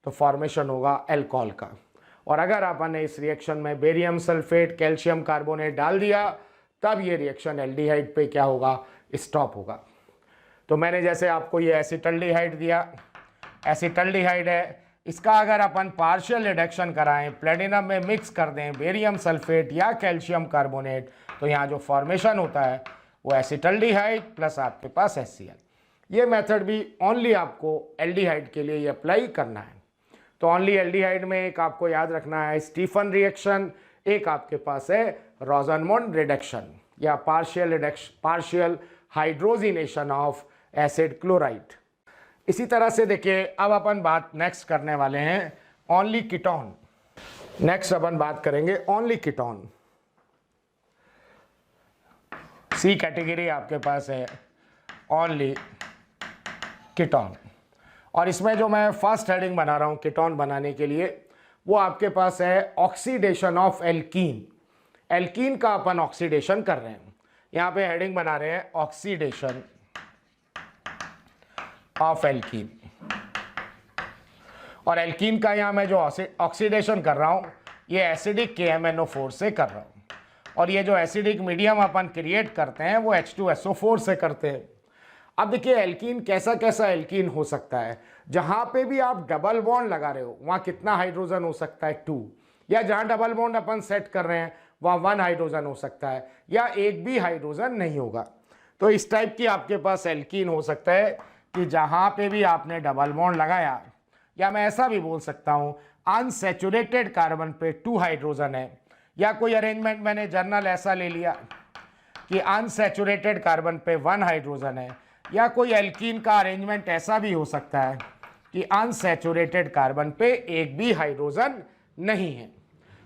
तो फॉर्मेशन होगा अल्कोहल का। और अगर अपन ने इस रिएक्शन में बेरियम सल्फेट कैल्शियम कार्बोनेट डाल दिया तब ये रिएक्शन एल्डिहाइड पे क्या होगा, स्टॉप होगा। तो मैंने जैसे आपको ये एसिटल्डिहाइड दिया, एसिटल्डिहाइड है, इसका अगर अपन पार्शियल रिडक्शन कराएं, प्लेटिनम में मिक्स कर दें बेरियम सल्फेट या कैल्शियम कार्बोनेट, तो यहाँ जो फॉर्मेशन होता है वो एसिटल्डिहाइड प्लस आपके पास HCl। ये मेथड भी ओनली आपको एल्डिहाइड के लिए अप्लाई करना है। तो ओनली एल्डिहाइड में एक आपको याद रखना है स्टीफन रिएक्शन, एक आपके पास है रोज़नमून रिडक्शन या partial hydrogenation of acid chloride. इसी तरह से देखिए अब अपन बात नेक्स्ट करने वाले हैं ओनली कीटोन। नेक्स्ट अपन बात करेंगे ओनली कीटोन। C कैटेगरी आपके पास है ओनली कीटोन, और इसमें जो मैं फर्स्ट हेडिंग बना रहा हूं कीटोन बनाने के लिए वो आपके पास है ऑक्सीडेशन ऑफ एल्कीन। एल्कीन का अपन ऑक्सीडेशन कर रहे हैं, यहाँ पे हेडिंग बना रहे हैं ऑक्सीडेशन ऑफ एल्कीन। और एल्कीन का यहाँ मैं जो ऑक्सीडेशन कर रहा हूँ ये एसिडिक KMnO4 से कर रहा हूँ, और ये जो एसिडिक मीडियम अपन क्रिएट करते हैं वो H2SO4 से करते हैं। अब देखिए एल्कीन कैसा कैसा एल्कीन हो सकता है, जहाँ पे भी आप डबल बॉन्ड लगा रहे हो वहाँ कितना हाइड्रोजन हो सकता है 2, या जहाँ डबल बॉन्ड अपन सेट कर रहे हैं वहाँ 1 हाइड्रोजन हो सकता है, या एक भी हाइड्रोजन नहीं होगा। तो इस टाइप की आपके पास एल्कीन हो सकता है कि जहाँ पे भी आपने डबल बॉन्ड लगाया, या मैं ऐसा भी बोल सकता हूँ अनसैचुरेटेड कार्बन पे 2 हाइड्रोजन है, या कोई अरेंजमेंट मैंने जर्नल ऐसा ले लिया कि अनसैचुरेटेड कार्बन पे 1 हाइड्रोजन है, या कोई एल्कीन का अरेंजमेंट ऐसा भी हो सकता है कि अनसैचुरेटेड कार्बन पे एक भी हाइड्रोजन नहीं है।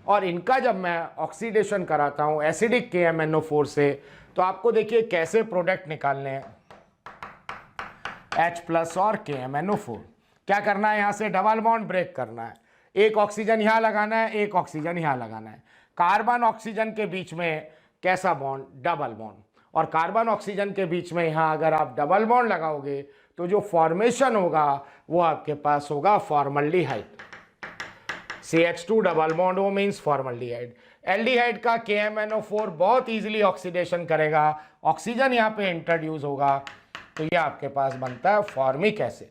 और इनका जब मैं ऑक्सीडेशन कराता हूँ एसिडिक KMnO4 से, तो आपको देखिए कैसे प्रोडक्ट निकालने हैं। H+ और KMnO4। क्या करना है, यहाँ से डबल बॉन्ड ब्रेक करना है, एक ऑक्सीजन यहाँ लगाना है, एक ऑक्सीजन यहाँ लगाना है। कार्बन ऑक्सीजन के बीच में कैसा बॉन्ड, डबल बॉन्ड, और कार्बन ऑक्सीजन के बीच में यहाँ अगर आप डबल बॉन्ड लगाओगे तो जो फॉर्मेशन होगा वो आपके पास होगा फॉर्मल्डिहाइड। CH2 डबल बॉन्ड वो मीन्स फॉर्मल्डिहाइड। एल्डिहाइड का KMnO4 बहुत इजीली ऑक्सीडेशन करेगा, ऑक्सीजन यहाँ पे इंट्रोड्यूस होगा, तो ये आपके पास बनता है फॉर्मिक एसिड।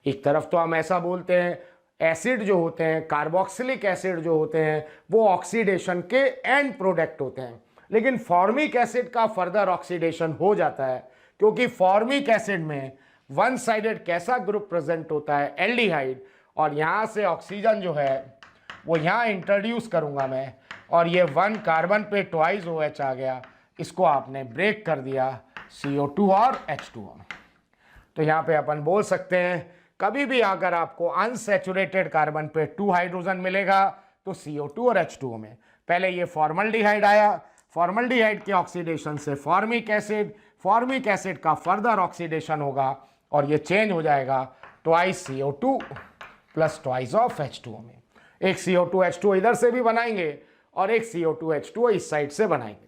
एक तरफ तो हम ऐसा बोलते हैं एसिड जो होते हैं, कार्बोक्सिलिक एसिड जो होते हैं वो ऑक्सीडेशन के एंड प्रोडक्ट होते हैं, लेकिन फॉर्मिक एसिड का फर्दर ऑक्सीडेशन हो जाता है, क्योंकि फॉर्मिक एसिड में वन साइडेड कैसा ग्रुप प्रेजेंट होता है, एल्डिहाइड, और यहाँ से ऑक्सीजन जो है वो यहाँ इंट्रोड्यूस करूँगा मैं, और ये 1 कार्बन पे ट्वाइस OH आ गया, इसको आपने ब्रेक कर दिया CO2 और H2O। तो यहाँ पे अपन बोल सकते हैं कभी भी अगर आपको अनसैचुरेटेड कार्बन पे 2 हाइड्रोजन मिलेगा तो CO2 और H2O में पहले ये फॉर्मल्डिहाइड आया, फॉर्मल्डिहाइड के ऑक्सीडेशन से फॉर्मिक एसिड, फॉर्मिक एसिड का फर्दर ऑक्सीडेशन होगा और ये चेंज हो जाएगा twice CO2 plus twice of H2O में। एक CO2 H2O इधर से भी बनाएंगे और एक CO2 H2O इस साइड से बनाएंगे।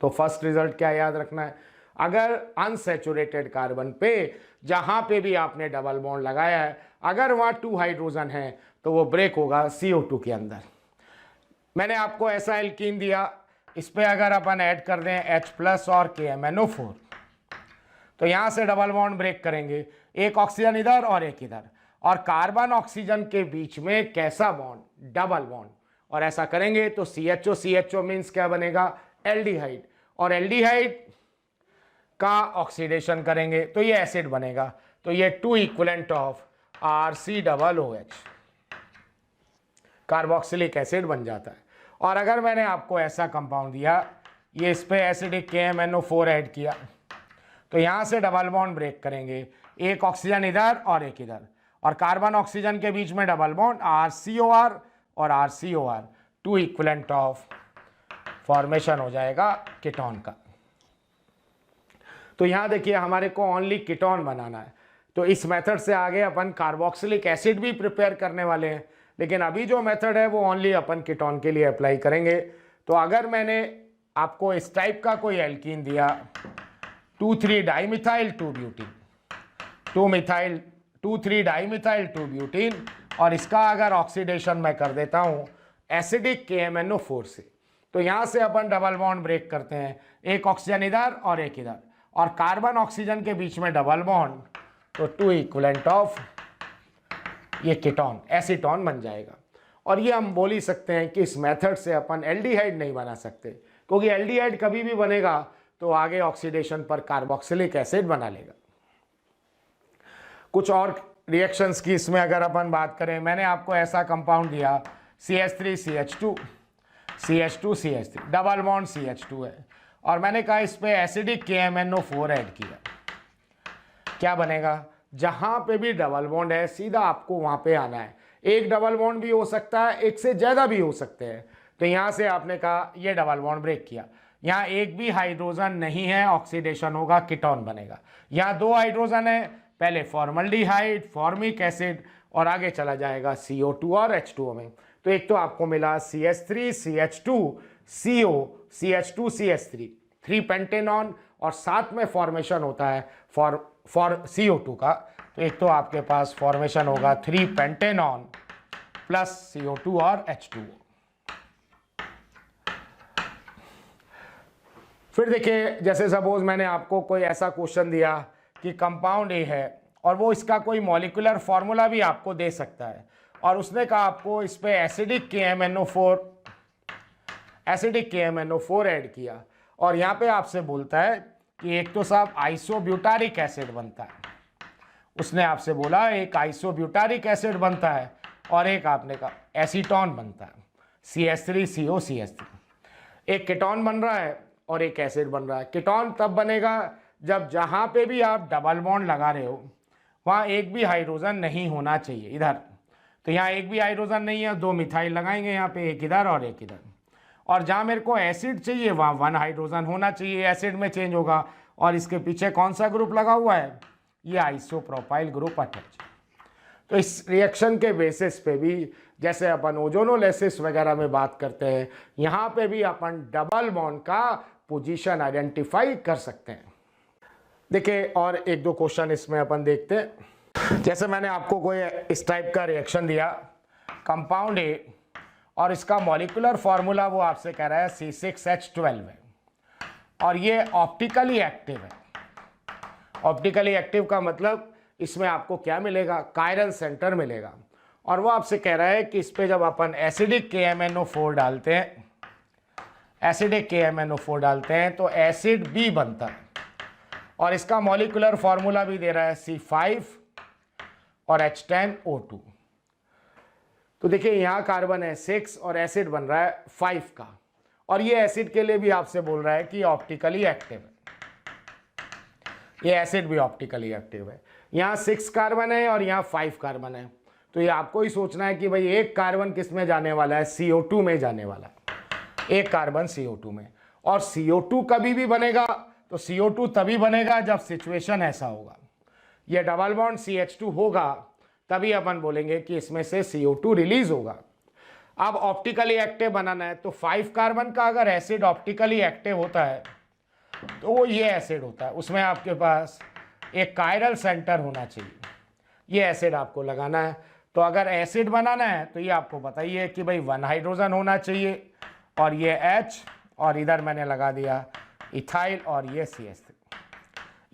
तो फर्स्ट रिजल्ट क्या याद रखना है, अगर अनसैचुरेटेड कार्बन पे जहां पे भी आपने डबल बॉन्ड लगाया है अगर वहां 2 हाइड्रोजन है तो वो ब्रेक होगा CO2 के अंदर। मैंने आपको ऐसा एल्कीन दिया, इस पे अगर अपन ऐड कर दें H+ और KMnO4 तो यहां से डबल बॉन्ड ब्रेक करेंगे, एक ऑक्सीजन इधर और एक इधर, और कार्बन ऑक्सीजन के बीच में कैसा बॉन्ड, डबल बॉन्ड, और ऐसा करेंगे तो CHO मीन्स क्या बनेगा, एल्डिहाइड, और एल्डिहाइड का ऑक्सीडेशन करेंगे तो ये एसिड बनेगा, तो ये 2 equivalent of RCOOH carboxylic acid बन जाता है। और अगर मैंने आपको ऐसा कंपाउंड दिया, ये इस पे एसिडिक KMnO4 ऐड किया, तो यहाँ से डबल बॉन्ड ब्रेक करेंगे, एक ऑक्सीजन इधर और एक इधर, और कार्बन ऑक्सीजन के बीच में डबल बॉन्ड RCOR और RCOR, 2 इक्विवेलेंट ऑफ फॉर्मेशन हो जाएगा कीटोन का। तो यहाँ देखिए हमारे को ओनली कीटोन बनाना है, तो इस मेथड से आगे अपन कार्बोक्सिलिक एसिड भी प्रिपेयर करने वाले हैं, लेकिन अभी जो मेथड है वो ओनली अपन कीटोन के लिए अप्लाई करेंगे। तो अगर मैंने आपको इस टाइप का कोई एल्कीन दिया 2,3-डाइमिथाइल 2-ब्यूटीन, 2,3-डाइमिथाइल 2-ब्यूटीन, और इसका अगर ऑक्सीडेशन मैं कर देता हूँ एसिडिक KMnO4 से, तो यहाँ से अपन डबल बॉन्ड ब्रेक करते हैं, एक ऑक्सीजन इधर और एक इधर, और कार्बन ऑक्सीजन के बीच में डबल बॉन्ड, तो 2 इक्विवेलेंट ऑफ ये कीटोन एसीटोन बन जाएगा। और ये हम बोल ही सकते हैं कि इस मेथड से अपन एल्डिहाइड नहीं बना सकते, क्योंकि एल्डिहाइड कभी भी बनेगा तो आगे ऑक्सीडेशन पर कार्बोक्सिलिक एसिड बना लेगा। कुछ और रिएक्शंस की इसमें अगर अपन बात करें, मैंने आपको ऐसा कंपाउंड दिया CH3CH2 CH2CH3 double bond CH2 है, और मैंने कहा इस पे एसिडिक KMnO4 ऐड किया, क्या बनेगा, जहां पे भी डबल बॉन्ड है सीधा आपको वहां पे आना है, एक डबल बॉन्ड भी हो सकता है, एक से ज़्यादा भी हो सकते हैं। तो यहाँ से आपने कहा ये डबल बॉन्ड ब्रेक किया, यहाँ एक भी हाइड्रोजन नहीं है, ऑक्सीडेशन होगा, कीटोन बनेगा। यहाँ 2 हाइड्रोजन है, पहले फॉर्मल्डिहाइड, फॉर्मिक एसिड, और आगे चला जाएगा CO2 और H2O में। तो एक तो आपको मिला CH3CH2CO CH2CH3 3 पेंटेनॉन, और साथ में फॉर्मेशन होता है फॉर CO2 का, तो एक तो आपके पास फॉर्मेशन होगा 3 पेंटेनॉन प्लस CO2 और H2O। फिर देखिए, जैसे सपोज मैंने आपको कोई ऐसा क्वेश्चन दिया कि कंपाउंड ए है और वो इसका कोई मॉलिक्यूलर फार्मूला भी आपको दे सकता है, और उसने कहा आपको इस पे एसिडिक KMnO4 ऐड किया, और यहाँ पे आपसे बोलता है कि एक तो साहब आइसोब्यूटारिक एसिड बनता है, उसने आपसे बोला एक आइसोब्यूटारिक एसिड बनता है, और एक आपने कहा एसीटोन बनता है CH3COCH3, एक कीटोन बन रहा है और एक एसिड बन रहा है। कीटोन तब बनेगा जब जहाँ पे भी आप डबल बॉन्ड लगा रहे हो वहाँ एक भी हाइड्रोजन नहीं होना चाहिए इधर, तो यहाँ एक भी हाइड्रोजन नहीं है, 2 मिथाइल लगाएंगे यहाँ पे, एक इधर और एक इधर, और जहाँ मेरे को एसिड चाहिए वहाँ 1 हाइड्रोजन होना चाहिए, एसिड में चेंज होगा, और इसके पीछे कौन सा ग्रुप लगा हुआ है, ये आइसोप्रोपाइल ग्रुप अटैच। तो इस रिएक्शन के बेसिस पे भी जैसे अपन ओजोनोलिसिस वगैरह में बात करते हैं, यहाँ पे भी अपन डबल बॉन्ड का पोजीशन आइडेंटिफाई कर सकते हैं। देखिए और एक दो क्वेश्चन इसमें अपन देखते हैं। जैसे मैंने आपको कोई इस टाइप का रिएक्शन दिया, कंपाउंड ए, और इसका मॉलिक्यूलर फॉर्मूला वो आपसे कह रहा है C6H12 है और ये ऑप्टिकली एक्टिव है। ऑप्टिकली एक्टिव का मतलब इसमें आपको क्या मिलेगा, कायरल सेंटर मिलेगा। और वो आपसे कह रहा है कि इस पे जब अपन एसिडिक KMnO4 डालते हैं, एसिडिक KMnO4 डालते हैं तो एसिड बी बनता है और इसका मॉलिक्यूलर फॉर्मूला भी दे रहा है C5 और H10O2। तो देखिए यहाँ कार्बन है 6 और एसिड बन रहा है 5 का, और ये एसिड के लिए भी आपसे बोल रहा है कि ऑप्टिकली एक्टिव है, ये एसिड भी ऑप्टिकली एक्टिव है। यहाँ 6 कार्बन है और यहाँ 5 कार्बन है, तो ये आपको ही सोचना है कि भाई एक कार्बन किस में जाने वाला है, CO2 में जाने वाला है, एक कार्बन CO2 में। और CO2 कभी भी बनेगा तो CO2 तभी बनेगा जब सिचुएशन ऐसा होगा, ये डबल बॉन्ड CH2 होगा तभी अपन बोलेंगे कि इसमें से CO2 रिलीज होगा। अब ऑप्टिकली एक्टिव बनाना है तो 5 कार्बन का अगर एसिड ऑप्टिकली एक्टिव होता है तो वो ये एसिड होता है, उसमें आपके पास एक कायरल सेंटर होना चाहिए, ये एसिड आपको लगाना है। तो अगर एसिड बनाना है तो ये आपको बताइए कि भाई 1 हाइड्रोजन होना चाहिए और ये H, और इधर मैंने लगा दिया इथाइल और ये CH3,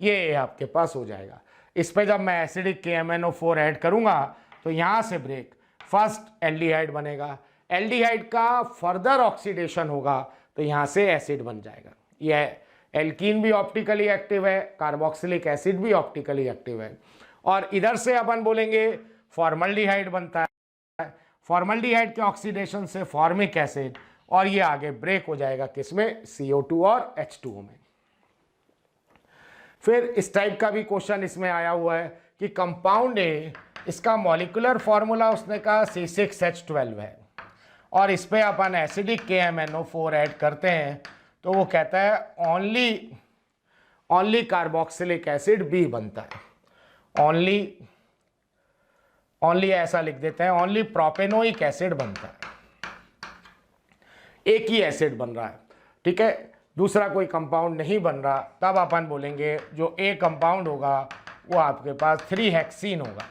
ये आपके पास हो जाएगा। इस पे जब मैं एसिडिक KMnO4 ऐड करूंगा तो यहाँ से ब्रेक, फर्स्ट एल्डिहाइड बनेगा, एल्डिहाइड का फर्दर ऑक्सीडेशन होगा तो यहाँ से एसिड बन जाएगा। यह एल्कीन भी ऑप्टिकली एक्टिव है, कार्बोक्सिलिक एसिड भी ऑप्टिकली एक्टिव है। और इधर से अपन बोलेंगे फॉर्मल्डिहाइड बनता है, फॉर्मल्डिहाइड के ऑक्सीडेशन से फॉर्मिक एसिड, और ये आगे ब्रेक हो जाएगा किसमें, CO2 और H2O में। फिर इस टाइप का भी क्वेश्चन इसमें आया हुआ है कि कंपाउंड ए, इसका मॉलिक्यूलर फॉर्मूला उसने कहा C6H12 है और इस पे अपन एसिडिक KMnO4 ऐड करते हैं तो वो कहता है ओनली कार्बोक्सिलिक एसिड बी बनता है, ओनली ऐसा लिख देते हैं, ओनली प्रोपेनोइक एसिड बनता है, एक ही एसिड बन रहा है, ठीक है, दूसरा कोई कंपाउंड नहीं बन रहा। तब अपन बोलेंगे जो ए कंपाउंड होगा वो आपके पास 3 हेक्सीन होगा,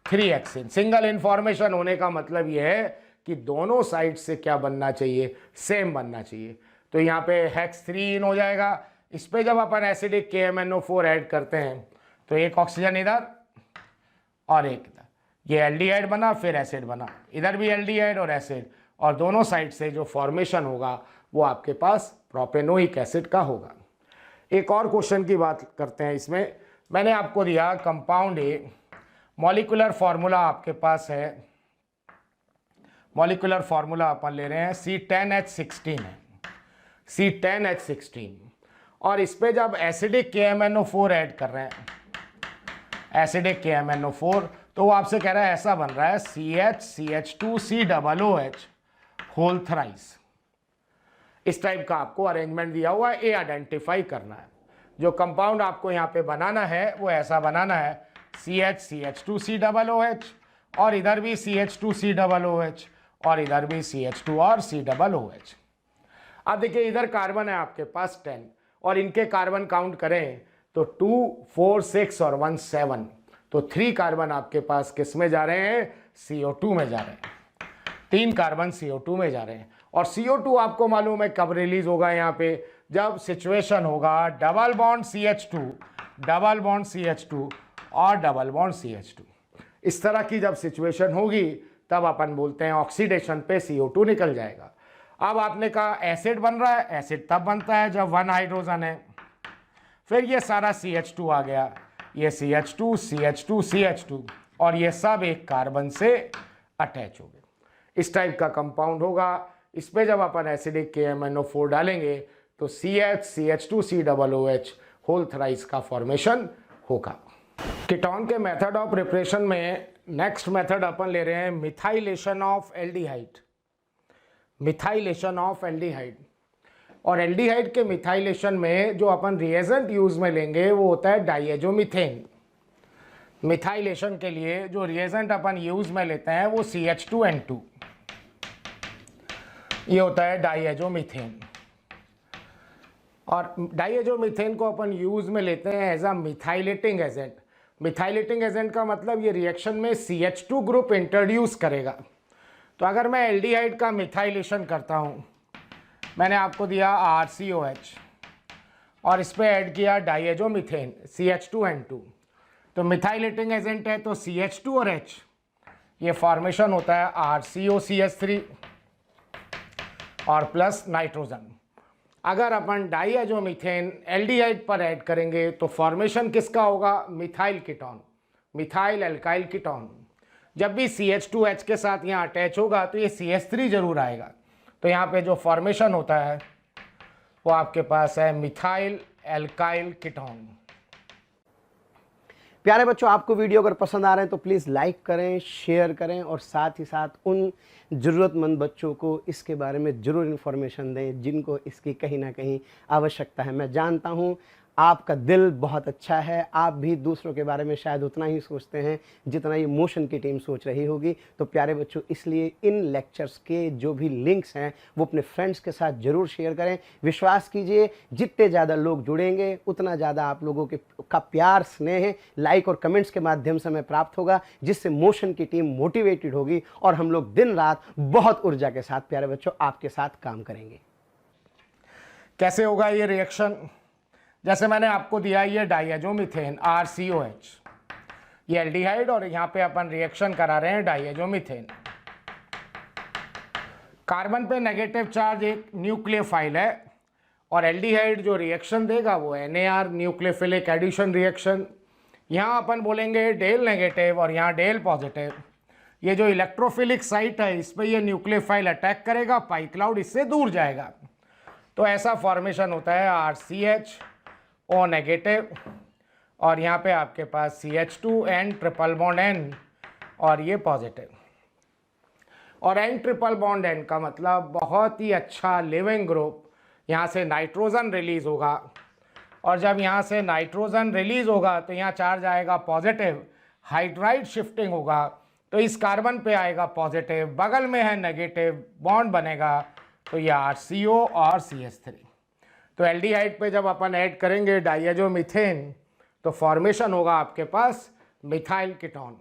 3 हेक्सीन। सिंगल इन्फॉर्मेशन होने का मतलब ये है कि दोनों साइड से क्या बनना चाहिए, सेम बनना चाहिए। तो यहाँ पे हेक्स 3 हो जाएगा। इस पे जब अपन एसिडिक KMnO4 ऐड करते हैं तो एक ऑक्सीजन इधर और एक इधर, ये एल्डिहाइड बना फिर एसिड बना, इधर भी एल्डिहाइड और एसिड, और दोनों साइड से जो फॉर्मेशन होगा वो आपके पास प्रोपेनोइक एसिड का होगा। एक और क्वेश्चन की बात करते हैं। इसमें मैंने आपको दिया कंपाउंड ए, मॉलिक्यूलर फॉर्मूला आपके पास है, मॉलिक्यूलर फॉर्मूला अपन ले रहे हैं C10H16 है, C10H16, और इस पे जब एसिडिक KMnO4 ऐड कर रहे हैं, एसिडिक KMnO4, तो वो आपसे कह रहा है ऐसा बन रहा है CH2COOH होल थ्राइस। इस टाइप का आपको अरेंजमेंट दिया हुआ है, ये आइडेंटिफाई करना है। जो कंपाउंड आपको यहाँ पे बनाना है वो ऐसा बनाना है CH2COOH, और इधर भी CH2COOH, और इधर भी CH2 और COOH। अब देखिए इधर कार्बन है आपके पास 10, और इनके कार्बन काउंट करें तो 2, 4, 6 और 1, 7, तो 3 कार्बन आपके पास किस में जा रहे हैं, CO2 में जा रहे हैं, 3 कार्बन CO2 में जा रहे हैं। और CO2 आपको मालूम है कब रिलीज होगा, यहाँ पे जब सिचुएशन होगा double bond CH2, double bond CH2 और डबल बॉन्ड CH2, इस तरह की जब सिचुएशन होगी तब अपन बोलते हैं ऑक्सीडेशन पे CO2 निकल जाएगा। अब आपने कहा एसिड बन रहा है, एसिड तब बनता है जब 1 हाइड्रोजन है, फिर ये सारा CH2 आ गया, ये CH2 CH2 CH2, और ये सब एक कार्बन से अटैच हो गए। इस टाइप का कंपाउंड होगा। इस पे जब अपन एसिडिक KMnO4 डालेंगे तो CH2COOH होल थ्राइस का फॉर्मेशन होगा। कीटोन के मेथड ऑफ प्रिपरेशन में नेक्स्ट मेथड अपन ले रहे हैं methylation of aldehyde, methylation of aldehyde. और एल्डिहाइड के मिथाइलेशन में जो अपन रिएजेंट यूज में लेंगे वो होता है डाइएजोमीथेन। मिथाइलेशन के लिए जो रिएजेंट अपन यूज में लेते हैं वो CH2N2, ये होता है डाइएजोमीथेन। और डाइएजोमीथेन को अपन यूज में लेते हैं एज अ मिथाइलेटिंग एजेंट। मिथाइलेटिंग एजेंट का मतलब ये रिएक्शन में CH2 ग्रुप इंट्रोड्यूस करेगा। तो अगर मैं एल्डिहाइड का मिथाइलेशन करता हूँ, मैंने आपको दिया RCOH और इस पर ऐड किया डाइएजोमीथेन CH2N2, तो मिथाइलेटिंग एजेंट है तो CH2 और H, ये फॉर्मेशन होता है RCOCH3 और प्लस नाइट्रोजन। अगर अपन डाइएजोमीथेन एल्डिहाइड पर ऐड करेंगे तो फॉर्मेशन किसका होगा? Methyl ketone, methyl alkyl ketone. जब भी CH2H के साथ यहाँ अटैच होगा तो ये CH3 जरूर आएगा। तो यहाँ पे जो फॉर्मेशन होता है वो आपके पास है मिथाइल एल्काइल कीटोन। प्यारे बच्चों, आपको वीडियो अगर पसंद आ रहे हैं तो प्लीज़ लाइक करें, शेयर करें और साथ ही साथ उन ज़रूरतमंद बच्चों को इसके बारे में ज़रूर इन्फॉर्मेशन दें जिनको इसकी कहीं ना कहीं आवश्यकता है। मैं जानता हूं आपका दिल बहुत अच्छा है, आप भी दूसरों के बारे में शायद उतना ही सोचते हैं जितना ये मोशन की टीम सोच रही होगी। तो प्यारे बच्चों, इसलिए इन लेक्चर्स के जो भी लिंक्स हैं वो अपने फ्रेंड्स के साथ ज़रूर शेयर करें। विश्वास कीजिए, जितने ज़्यादा लोग जुड़ेंगे उतना ज़्यादा आप लोगों का प्यार, स्नेह, लाइक और कमेंट्स के माध्यम से हमें प्राप्त होगा, जिससे मोशन की टीम मोटिवेटेड होगी और हम लोग दिन रात बहुत ऊर्जा के साथ प्यारे बच्चों आपके साथ काम करेंगे। कैसे होगा ये रिएक्शन? जैसे मैंने आपको दिया ये डाइएजोमीथेन RCOH, ये एल्डिहाइड और यहाँ पे अपन रिएक्शन करा रहे हैं डाइएजोमीथेन। कार्बन पे नेगेटिव चार्ज एक न्यूक्लियोफाइल है और एल्डिहाइड जो रिएक्शन देगा वो NAR, न्यूक्लियोफिलिक एडिशन रिएक्शन। यहाँ अपन बोलेंगे डेल नेगेटिव और यहाँ डेल पॉजिटिव। ये जो इलेक्ट्रोफिलिक साइट है इस पर ये न्यूक्लियोफाइल अटैक करेगा, पाई क्लाउड इससे दूर जाएगा। तो ऐसा फॉर्मेशन होता है RCHO नेगेटिव और यहाँ पे आपके पास CH2N ट्रिपल बॉन्ड N और ये पॉजिटिव। और N ट्रिपल बॉन्ड N का मतलब बहुत ही अच्छा लिविंग ग्रुप, यहाँ से नाइट्रोजन रिलीज होगा और जब यहाँ से नाइट्रोजन रिलीज होगा तो यहाँ चार्ज आएगा पॉजिटिव, हाइड्राइड शिफ्टिंग होगा तो इस कार्बन पे आएगा पॉजिटिव, बगल में है नेगेटिव, बॉन्ड बनेगा तो ये RCO और CH3। तो एल्डिहाइड पे जब अपन ऐड करेंगे डाइएजोमीथेन तो फॉर्मेशन होगा आपके पास मिथाइल कीटोन।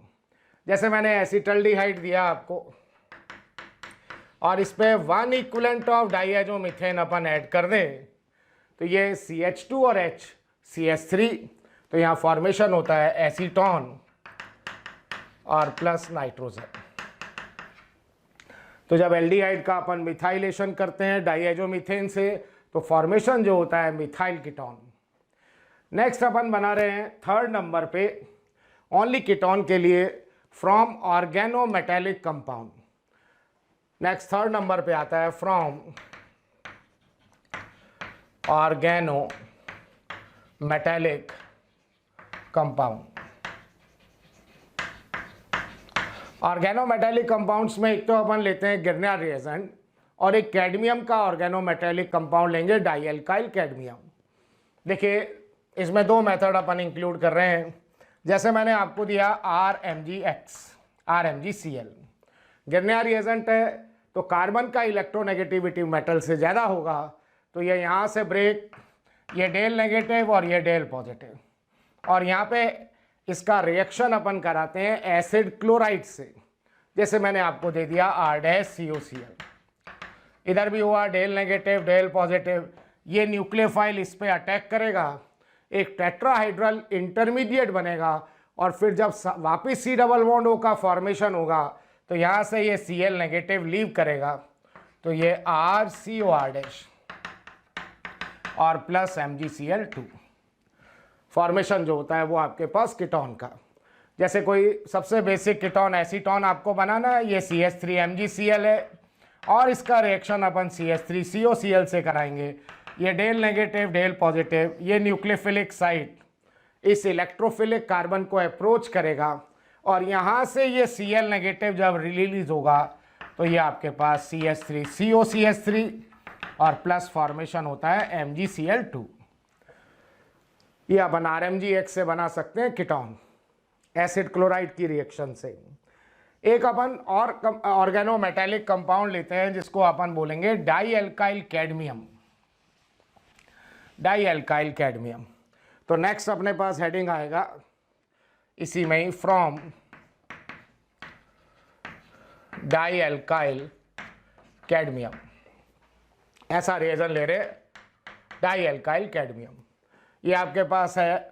जैसे मैंने एसिटल्डिहाइड दिया आपको और इस पे 1 इक्विवेलेंट ऑफ डाइएजोमीथेन अपन ऐड कर दें तो ये CH2 और H CH3, तो यहाँ फॉर्मेशन होता है एसीटोन और प्लस नाइट्रोजन। तो जब एल्डिहाइड का अपन मिथाइलेशन करते हैं डाइएजोमीथेन से तो फॉर्मेशन जो होता है मिथाइल कीटोन। नेक्स्ट अपन बना रहे हैं 3rd नंबर पे ओनली कीटोन के लिए from organometallic compound. Next 3rd number पे आता है from organometallic compound. Organometallic compounds में एक तो अपन लेते हैं गिरनियर रिएजेंट और एक कैडमियम का ऑर्गेनोमेटेलिक कंपाउंड लेंगे डाइएल्काइल कैडमियम। देखिए इसमें 2 मेथड अपन इंक्लूड कर रहे हैं। जैसे मैंने आपको दिया RMgX RMgCl, गिरनियर रिएजेंट है तो कार्बन का इलेक्ट्रोनेगेटिविटी मेटल से ज़्यादा होगा तो ये यहाँ से ब्रेक, ये डेल नेगेटिव और ये डेल पॉजिटिव, और यहाँ पे इसका रिएक्शन अपन कराते हैं एसिड क्लोराइड से। जैसे मैंने आपको दे दिया R-COCl, इधर भी हुआ डेल नेगेटिव डेल पॉजिटिव, ये न्यूक्लियोफाइल इस पे अटैक करेगा, एक टेट्राहाइड्रल इंटरमीडिएट बनेगा और फिर जब वापस C डबल बॉन्ड O का फॉर्मेशन होगा तो यहाँ से ये Cl नेगेटिव लीव करेगा तो ये RCOR- और प्लस MgCl2 फॉर्मेशन जो होता है वो आपके पास कीटोन का। जैसे कोई सबसे बेसिक कीटोन एसीटोन आपको बनाना है, ये CH3MgCl है और इसका रिएक्शन अपन CH3COCl से कराएंगे। ये डेल नेगेटिव डेल पॉजिटिव, ये न्यूक्लियोफिलिक साइट इस इलेक्ट्रोफिलिक कार्बन को अप्रोच करेगा और यहाँ से ये Cl नेगेटिव जब रिलीज होगा तो ये आपके पास CH3COCH3 और प्लस फॉर्मेशन होता है MgCl2। ये अपन RMgX से बना सकते हैं कीटोन एसिड क्लोराइड की रिएक्शन से। एक अपन और ऑर्गेनोमेटेलिक कंपाउंड लेते हैं जिसको अपन बोलेंगे di alkyl cadmium. Di alkyl cadmium. तो नेक्स्ट अपने पास हेडिंग आएगा इसी में ही, फ्रॉम डाई एल्काइल कैडमियम। ऐसा रिएजन ले रहे डाई एल्काइल कैडमियम। ये आपके पास है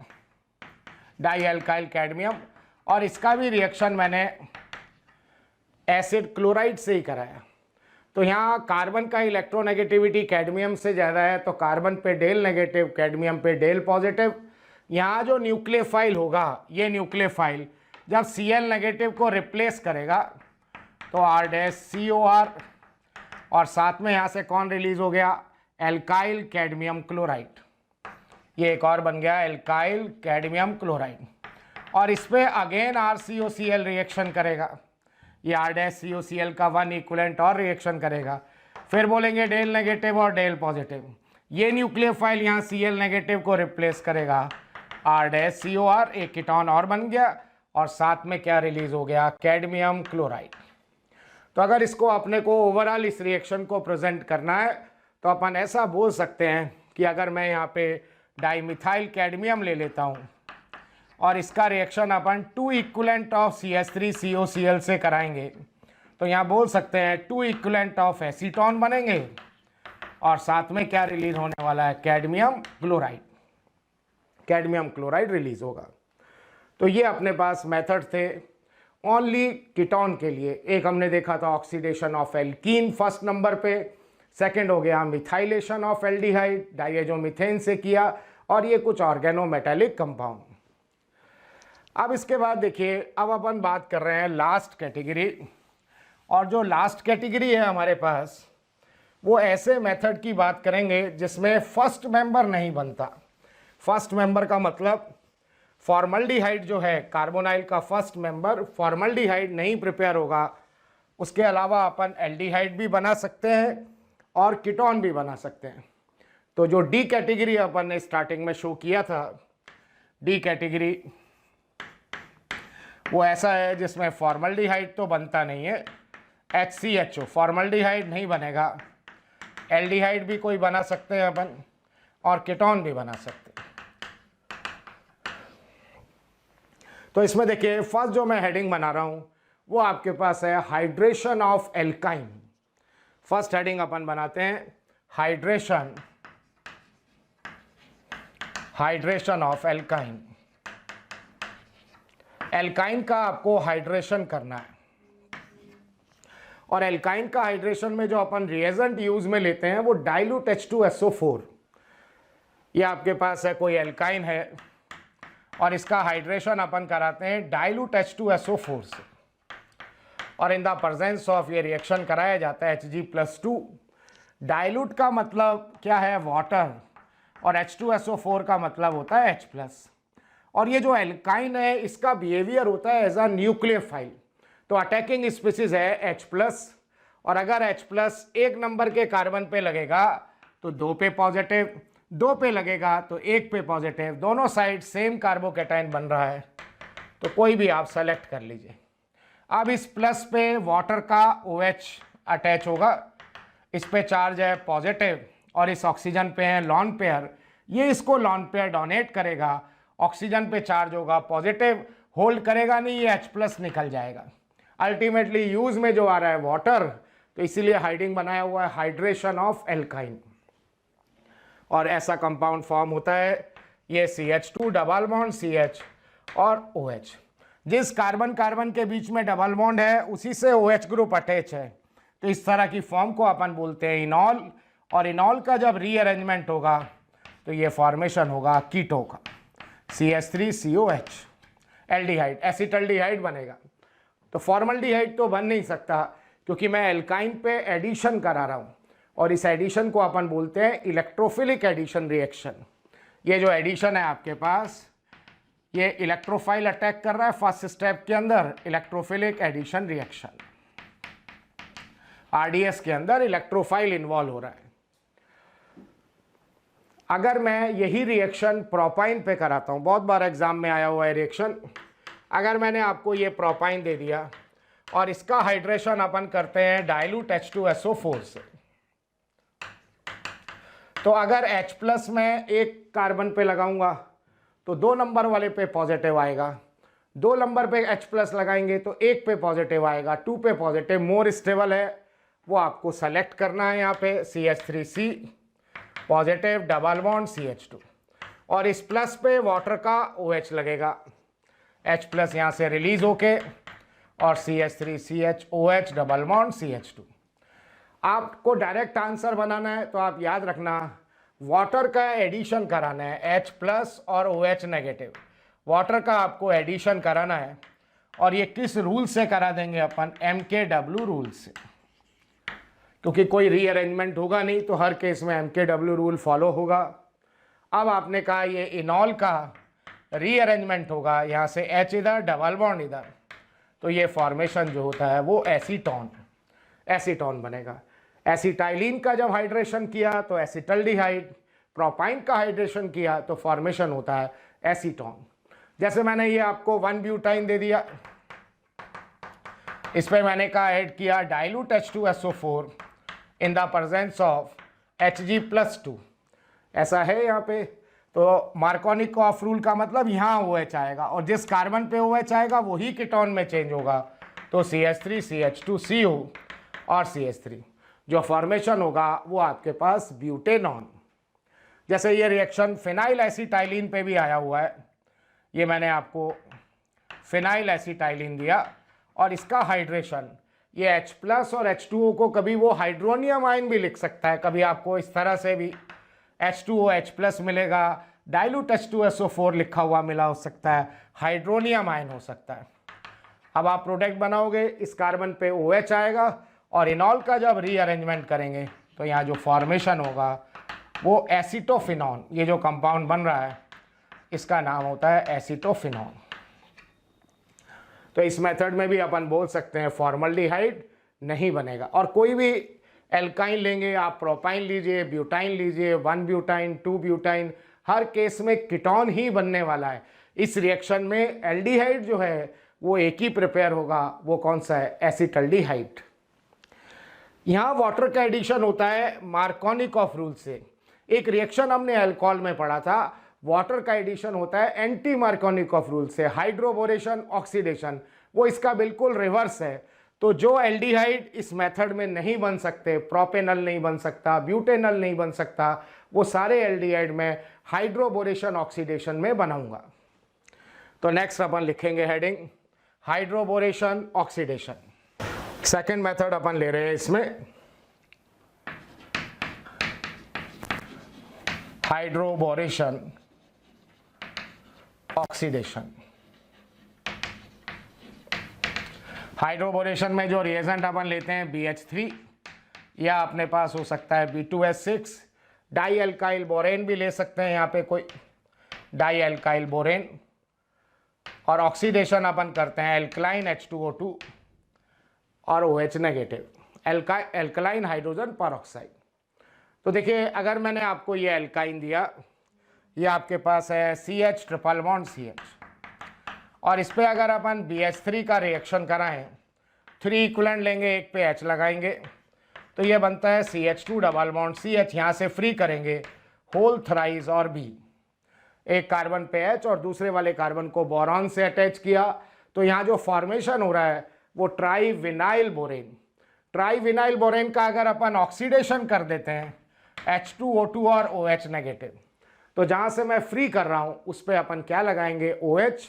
डाई एल्काइल कैडमियम और इसका भी रिएक्शन मैंने एसिड क्लोराइड से ही कराया। तो यहाँ कार्बन का इलेक्ट्रोनेगेटिविटी कैडमियम से ज़्यादा है, तो कार्बन पे डेल नेगेटिव, कैडमियम पे डेल पॉजिटिव। यहाँ जो न्यूक्लियोफाइल होगा, ये न्यूक्लियोफाइल जब Cl नेगेटिव को रिप्लेस करेगा तो R-COR और साथ में यहाँ से कौन रिलीज हो गया, एल्काइल कैडमियम क्लोराइड। ये एक और बन गया एल्काइल कैडमियम क्लोराइड और इस पर अगेन RCOCl रिएक्शन करेगा। ये R-COCl का 1 इक्विवेलेंट और रिएक्शन करेगा। फिर बोलेंगे डेल नेगेटिव और डेल पॉजिटिव। ये न्यूक्लियोफाइल यहाँ Cl नेगेटिव को रिप्लेस करेगा, R-COR, एक कीटोन और बन गया और साथ में क्या रिलीज हो गया, कैडमियम क्लोराइड। तो अगर इसको अपने को ओवरऑल इस रिएक्शन को प्रेजेंट करना है तो अपन ऐसा बोल सकते हैं कि अगर मैं यहाँ पे डाईमिथाइल कैडमियम ले लेता हूँ और इसका reaction upon 2 equivalent of CH3COCl से कराएंगे तो यहाँ बोल सकते हैं 2 इक्विवेलेंट ऑफ एसीटोन बनेंगे और साथ में क्या रिलीज होने वाला है, cadmium chloride. Cadmium chloride release होगा। तो ये अपने पास मेथड थे ओनली कीटोन के लिए। एक हमने देखा था oxidation of alkene first number पे, सेकंड हो गया मिथाइलेशन ऑफ एल्डिहाइड डाइएजोमीथेन से किया, और ये कुछ ऑर्गेनोमेटेलिक कंपाउंड। अब इसके बाद देखिए, अब अपन बात कर रहे हैं लास्ट कैटेगरी, और जो लास्ट कैटेगरी है हमारे पास वो ऐसे मेथड की बात करेंगे जिसमें फर्स्ट मेंबर नहीं बनता। फर्स्ट मेंबर का मतलब फॉर्मल्डिहाइड जो है, कार्बोनाइल का फर्स्ट मेंबर फॉर्मल्डिहाइड नहीं प्रिपेयर होगा। उसके अलावा अपन एल्डिहाइड भी बना सकते हैं और कीटोन भी बना सकते हैं। तो जो डी कैटेगरी अपन ने स्टार्टिंग में शो किया था, डी कैटेगरी वो ऐसा है जिसमें फॉर्मल्डिहाइड तो बनता नहीं है, HCHO फॉर्मल्डिहाइड नहीं बनेगा, एल्डिहाइड भी कोई बना सकते हैं अपन और कीटोन भी बना सकते हैं। तो इसमें देखिए फर्स्ट जो मैं हेडिंग बना रहा हूं वो आपके पास है hydration of alkyne. First heading अपन बनाते हैं हाइड्रेशन ऑफ एल्काइन। एल्काइन का आपको हाइड्रेशन करना है, और एल्काइन का हाइड्रेशन में जो अपन रिएजेंट यूज में लेते हैं वो डाइल्यूट H2SO4। ये आपके पास है कोई एल्काइन है और इसका हाइड्रेशन अपन कराते हैं डाइल्यूट H2SO4 से, और इन द प्रेजेंस ऑफ ये रिएक्शन कराया जाता है Hg+2। डाइल्यूट का मतलब क्या है, वाटर, और H2SO4 का मतलब होता है H+। और ये जो एल्काइन है इसका बिहेवियर होता है एज अ न्यूक्लियोफाइल। तो अटैकिंग स्पीसीज है H+, और अगर H+ एक नंबर के कार्बन पे लगेगा तो 2 पे पॉजिटिव, 2 पे लगेगा तो 1 पे पॉजिटिव, दोनों साइड सेम कार्बोकैटायन बन रहा है, तो कोई भी आप सेलेक्ट कर लीजिए। अब इस प्लस पे वाटर का OH अटैच होगा, इस पे चार्ज है पॉजिटिव, और इस ऑक्सीजन पे है लॉन पेयर, ये इसको लॉन पेयर डोनेट करेगा, ऑक्सीजन पे चार्ज होगा पॉजिटिव, होल्ड करेगा नहीं, ये H+ निकल जाएगा। अल्टीमेटली यूज में जो आ रहा है वाटर, तो इसीलिए हाइडिंग बनाया हुआ है हाइड्रेशन ऑफ एल्काइन, और ऐसा कंपाउंड फॉर्म होता है ये CH2 डबल बॉन्ड CH और OH। जिस कार्बन कार्बन के बीच में डबल बॉन्ड है उसी से OH ग्रुप अटैच है, तो इस तरह की फॉर्म को अपन बोलते हैं इनॉल, और इनॉल का जब रीअरेंजमेंट होगा तो ये फॉर्मेशन होगा कीटो का, CH3COH, एल्डिहाइड, एसिटल्डिहाइड बनेगा। तो फॉर्मल्डिहाइड तो बन नहीं सकता क्योंकि मैं एल्काइन पे एडिशन करा रहा हूँ, और इस एडिशन को अपन बोलते हैं इलेक्ट्रोफिलिक एडिशन रिएक्शन। ये जो एडिशन है आपके पास, ये इलेक्ट्रोफाइल अटैक कर रहा है फर्स्ट स्टेप के अंदर, इलेक्ट्रोफिलिक एडिशन रिएक्शन। RDS के अंदर इलेक्ट्रोफाइल इन्वॉल्व हो रहा है। अगर मैं यही रिएक्शन प्रोपाइन पे कराता हूँ, बहुत बार एग्जाम में आया हुआ है रिएक्शन, अगर मैंने आपको ये प्रोपाइन दे दिया और इसका हाइड्रेशन अपन करते हैं डाइल्यूट H2SO4 से, तो अगर H प्लस में एक कार्बन पे लगाऊंगा तो 2 नंबर वाले पे पॉजिटिव आएगा, 2 नंबर पे H प्लस लगाएंगे तो 1 पे पॉजिटिव आएगा, 2 पे पॉजिटिव। मोर स्टेबल है वो आपको सेलेक्ट करना है। यहाँ पे CH3C positive, double bond CH2, और इस प्लस पे वाटर का OH लगेगा, H प्लस यहाँ से रिलीज होके और CH3CHOH डबल बॉन्ड CH2। आपको डायरेक्ट आंसर बनाना है तो आप याद रखना वाटर का एडिशन कराना है, H प्लस और OH नेगेटिव, वाटर का आपको एडिशन कराना है। और ये किस रूल से करा देंगे अपन? MKW रूल से, क्योंकि कोई रीअरेंजमेंट होगा नहीं तो हर केस में MKW रूल फॉलो होगा। अब आपने कहा ये इनॉल का रीअरेंजमेंट होगा, यहाँ से H इधर, डबल बॉन्ड इधर, तो ये फॉर्मेशन जो होता है वो एसीटोन बनेगा। एसिटाइलिन का जब हाइड्रेशन किया तो एसिटल्डिहाइड, प्रोपाइन का हाइड्रेशन किया तो फॉर्मेशन होता है एसीटोन। जैसे मैंने ये आपको 1 ब्यूटाइन दे दिया, इस पर मैंने कहा ऐड किया dilute H2SO4 in the presence of Hg+2, ऐसा है यहाँ पे। तो मार्कोनिकॉफ रूल का मतलब यहाँ OH आएगा और जिस कार्बन पे OH आएगा वही कीटोन में चेंज होगा, तो CH3 CH2CO और CH3, जो फॉर्मेशन होगा वो आपके पास ब्यूटेनॉन। जैसे ये रिएक्शन फिनाइल एसिटाइलिन पे भी आया हुआ है, ये मैंने आपको फिनाइल एसिटाइलिन दिया और इसका हाइड्रेशन ये H प्लस और H2O को कभी वो हाइड्रोनियम आयन भी लिख सकता है, कभी आपको इस तरह से भी H2O H प्लस मिलेगा, डाइल्यूट H2SO4 लिखा हुआ मिला हो सकता है, हाइड्रोनियम आयन हो सकता है। अब आप प्रोडक्ट बनाओगे, इस कार्बन पे OH आएगा और इनॉल का जब रीअरेंजमेंट करेंगे तो यहाँ जो फॉर्मेशन होगा वो एसीटोफिनॉन, ये जो कंपाउंड बन रहा है इसका नाम होता है एसीटोफिनॉन। तो इस मेथड में भी अपन बोल सकते हैं फॉर्मल्डिहाइड नहीं बनेगा। और कोई भी एल्काइन लेंगे आप, प्रोपाइन लीजिए, ब्यूटाइन लीजिए, 1 ब्यूटाइन, 2 ब्यूटाइन, हर केस में कीटोन ही बनने वाला है। इस रिएक्शन में एल्डिहाइड जो है वो एक ही प्रिपेयर होगा, वो कौन सा है? एसिटल्डिहाइड। यहाँ वाटर का एडिशन होता है मार्कोनिकॉफ रूल से। एक रिएक्शन हमने अल्कोहल में पढ़ा था, वाटर का एडिशन होता है एंटी मार्कोनिकॉफ रूल से, हाइड्रोबोरेशन ऑक्सीडेशन, वो इसका बिल्कुल रिवर्स है। तो जो एल्डिहाइड इस मेथड में नहीं बन सकते, प्रोपेनल नहीं बन सकता, ब्यूटेनल नहीं बन सकता, वो सारे एल्डिहाइड में हाइड्रोबोरेशन ऑक्सीडेशन में बनाऊंगा। तो नेक्स्ट अपन लिखेंगे heading hydroboration oxidation. Second method अपन ले रहे हैं इसमें, हाइड्रोबोरेशन ऑक्सीडेशन। हाइड्रोबोरेशन में जो रिएजेंट अपन लेते हैं BH3, या अपने पास हो सकता है B2S6, डाई एल्काइल बोरेन भी ले सकते हैं, यहाँ पे कोई डाई एल्काइल बोरेन, और ऑक्सीडेशन अपन करते हैं एल्कलाइन H2O2 और OH negative, alkaline hydrogen peroxide. तो देखिए अगर मैंने आपको ये एल्काइन दिया, ये आपके पास है CH ट्रिपल बॉन्ड CH, और इस पे अगर अपन BH3 का रिएक्शन कराएं, 3 इक्विवेलेंट लेंगे, एक पे H लगाएंगे, तो ये बनता है CH2 डबल बॉन्ड CH, यहाँ से फ्री करेंगे होल थ्राइस और B, एक कार्बन पे H और दूसरे वाले कार्बन को बोरॉन से अटैच किया, तो यहाँ जो फॉर्मेशन हो रहा है वो ट्राईविनाइल बोरेन। ट्राईविनाइल बोरेन का अगर अपन ऑक्सीडेशन कर देते हैं H2O2 और OH नेगेटिव, तो जहाँ से मैं फ्री कर रहा हूँ उस पर अपन क्या लगाएंगे? OH,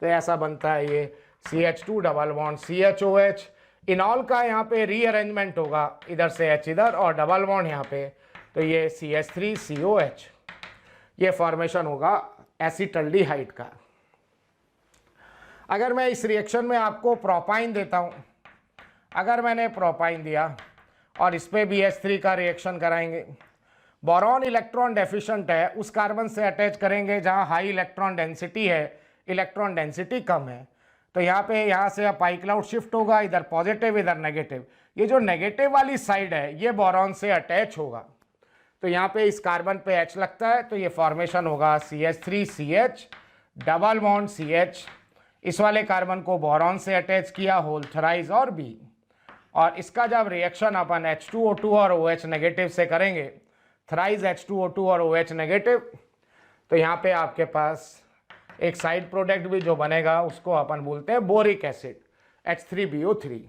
तो ऐसा बनता है ये CH2 डबल बॉन्ड CHOH। इनॉल का यहाँ पे रीअरेंजमेंट होगा, इधर से H इधर और डबल बॉन्ड यहाँ पे, तो ये CH3COH, ये फॉर्मेशन होगा एसिटल्डिहाइड का। अगर मैं इस रिएक्शन में आपको प्रोपाइन देता हूँ, अगर मैंने प्रोपाइन दिया और इस पर BH3 का रिएक्शन कराएंगे, बोरॉन इलेक्ट्रॉन डेफिशिएंट है, उस कार्बन से अटैच करेंगे जहाँ हाई इलेक्ट्रॉन डेंसिटी है, इलेक्ट्रॉन डेंसिटी कम है, तो यहाँ से पाई क्लाउड शिफ्ट होगा, इधर पॉजिटिव इधर नेगेटिव, ये जो नेगेटिव वाली साइड है ये बोरॉन से अटैच होगा, तो यहाँ पे इस कार्बन पे H लगता है तो ये फॉर्मेशन होगा CH3CH डबल बॉन्ड CH, इस वाले कार्बन को बोरॉन से अटैच किया होल थराइज और B, और इसका जब रिएक्शन अपन H2O2 और OH नेगेटिव से करेंगे, थराइज H2O2 और OH नेगेटिव, तो यहाँ पे आपके पास एक साइड प्रोडक्ट भी जो बनेगा उसको अपन बोलते हैं बोरिक एसिड H3BO3।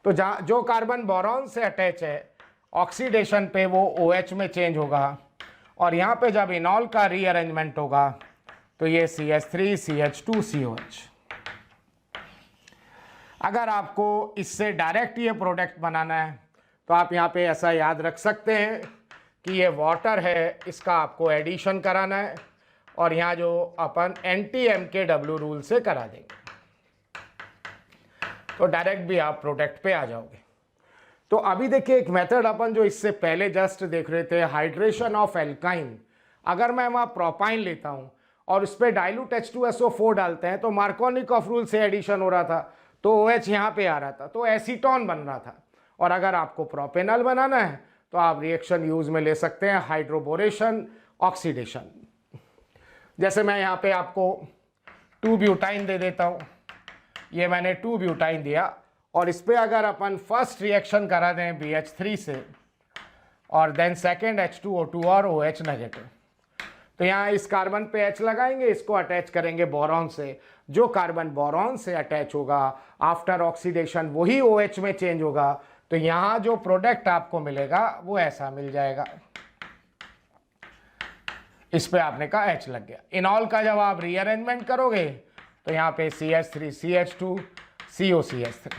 तो जहाँ जो कार्बन बोरॉन से अटैच है ऑक्सीडेशन पे वो OH में चेंज होगा, और यहाँ पे जब इनॉल का रीअरेंजमेंट होगा तो ये CH3CH2COH। अगर आपको इससे डायरेक्ट ये प्रोडक्ट बनाना है तो आप यहाँ पे ऐसा याद रख सकते हैं कि ये वाटर है, इसका आपको एडिशन कराना है, और यहाँ जो अपन NT-MKW रूल से करा देंगे तो डायरेक्ट भी आप प्रोडक्ट पे आ जाओगे। तो अभी देखिए एक मेथड अपन जो इससे पहले जस्ट देख रहे थे, हाइड्रेशन ऑफ एल्काइन। अगर मैं वहाँ प्रोपाइन लेता हूँ और उस पर डाइल्यूट H2SO4 डालते हैं तो मार्कोनिकॉफ रूल से एडिशन हो रहा था, तो OH यहाँ पे आ रहा था, तो एसीटोन बन रहा था। और अगर आपको प्रोपेनॉल बनाना है तो आप रिएक्शन यूज में ले सकते हैं हाइड्रोबोरेशन ऑक्सीडेशन। जैसे मैं यहाँ पे आपको 2 ब्यूटाइन दे देता हूँ, ये मैंने 2 ब्यूटाइन दिया, और इस पर अगर अपन फर्स्ट रिएक्शन करा दें BH3 से और देन सेकेंड H2O2 और OH नेगेटिव, तो यहाँ इस कार्बन पे H लगाएंगे, इसको अटैच करेंगे बोरॉन से। जो कार्बन बोरॉन से अटैच होगा आफ्टर ऑक्सीडेशन वही OH में चेंज होगा, तो यहाँ जो प्रोडक्ट आपको मिलेगा वो ऐसा मिल जाएगा। इस पे आपने कहा H लग गया। इनॉल का जब आप रीअरेंजमेंट करोगे तो यहाँ पे CH3CH2 COCH3।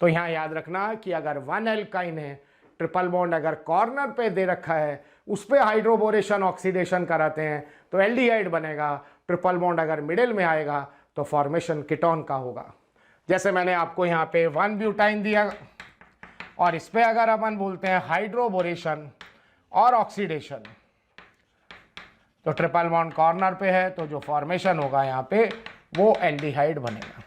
तो यहाँ याद रखना कि अगर 1 एल्काइन है, ट्रिपल बॉन्ड अगर कॉर्नर पे दे रखा है, उस पे हाइड्रोबोरेशन ऑक्सीडेशन कराते हैं तो एल्डिहाइड बनेगा। ट्रिपल बॉन्ड अगर मिडिल में आएगा तो फॉर्मेशन कीटोन का होगा। जैसे मैंने आपको यहाँ पे 1 ब्यूटाइन दिया, और इस पे अगर अपन बोलते हैं हाइड्रोबोरेशन और ऑक्सीडेशन, तो ट्रिपल बॉन्ड कॉर्नर पे है तो जो फॉर्मेशन होगा यहाँ पे वो एल्डिहाइड बनेगा।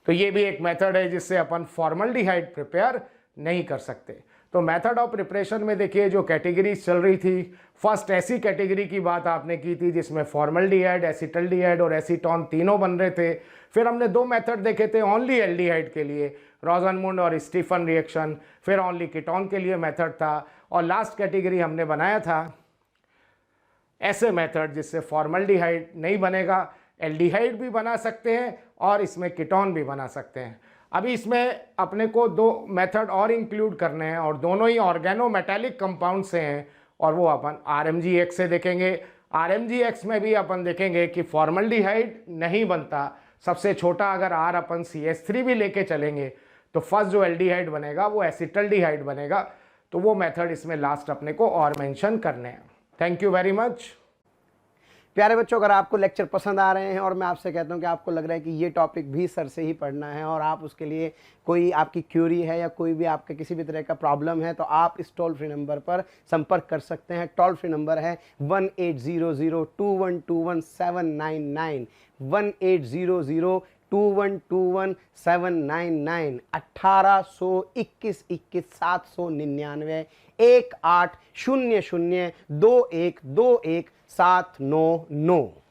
तो ये भी एक मेथड है जिससे अपन फॉर्मल्डिहाइड प्रिपेयर नहीं कर सकते। तो मेथड ऑफ प्रिपरेशन में देखिए जो कैटेगरीज चल रही थी, फर्स्ट ऐसी कैटेगरी की बात आपने की थी जिसमें फॉर्मल्डिहाइड, एसिटल्डिहाइड और एसीटोन तीनों बन रहे थे। फिर हमने 2 मेथड देखे थे ओनली एल्डिहाइड के लिए, रोजनमुंड और स्टीफन रिएक्शन, फिर ओनली कीटोन के लिए मेथड था, और लास्ट कैटेगरी हमने बनाया था ऐसे मेथड जिससे फॉर्मल्डिहाइड नहीं बनेगा, एल्डिहाइड भी बना सकते हैं और इसमें कीटोन भी बना सकते हैं। अभी इसमें अपने को 2 मेथड और इंक्लूड करने हैं, और दोनों ही ऑर्गेनोमेटालिक कंपाउंड से हैं, और वो अपन RMGX से देखेंगे। RMGX में भी अपन देखेंगे कि फॉर्मल्डिहाइड नहीं बनता। सबसे छोटा अगर R अपन CH3 भी लेके चलेंगे तो फर्स्ट जो एल्डिहाइड बनेगा वो एसिटल्डिहाइड बनेगा। तो वो मेथड इसमें लास्ट अपने को और मेंशन करने हैं। Thank you very much. प्यारे बच्चों, अगर आपको लेक्चर पसंद आ रहे हैं और मैं आपसे कहता हूं कि आपको लग रहा है कि ये टॉपिक भी सर से ही पढ़ना है, और आप उसके लिए कोई आपकी क्यूरी है या कोई भी आपके किसी भी तरह का प्रॉब्लम है, तो आप इस टोल फ्री नंबर पर संपर्क कर सकते हैं। टोल फ्री नंबर है 18002121 799 18002121 1821 799 18002121 799।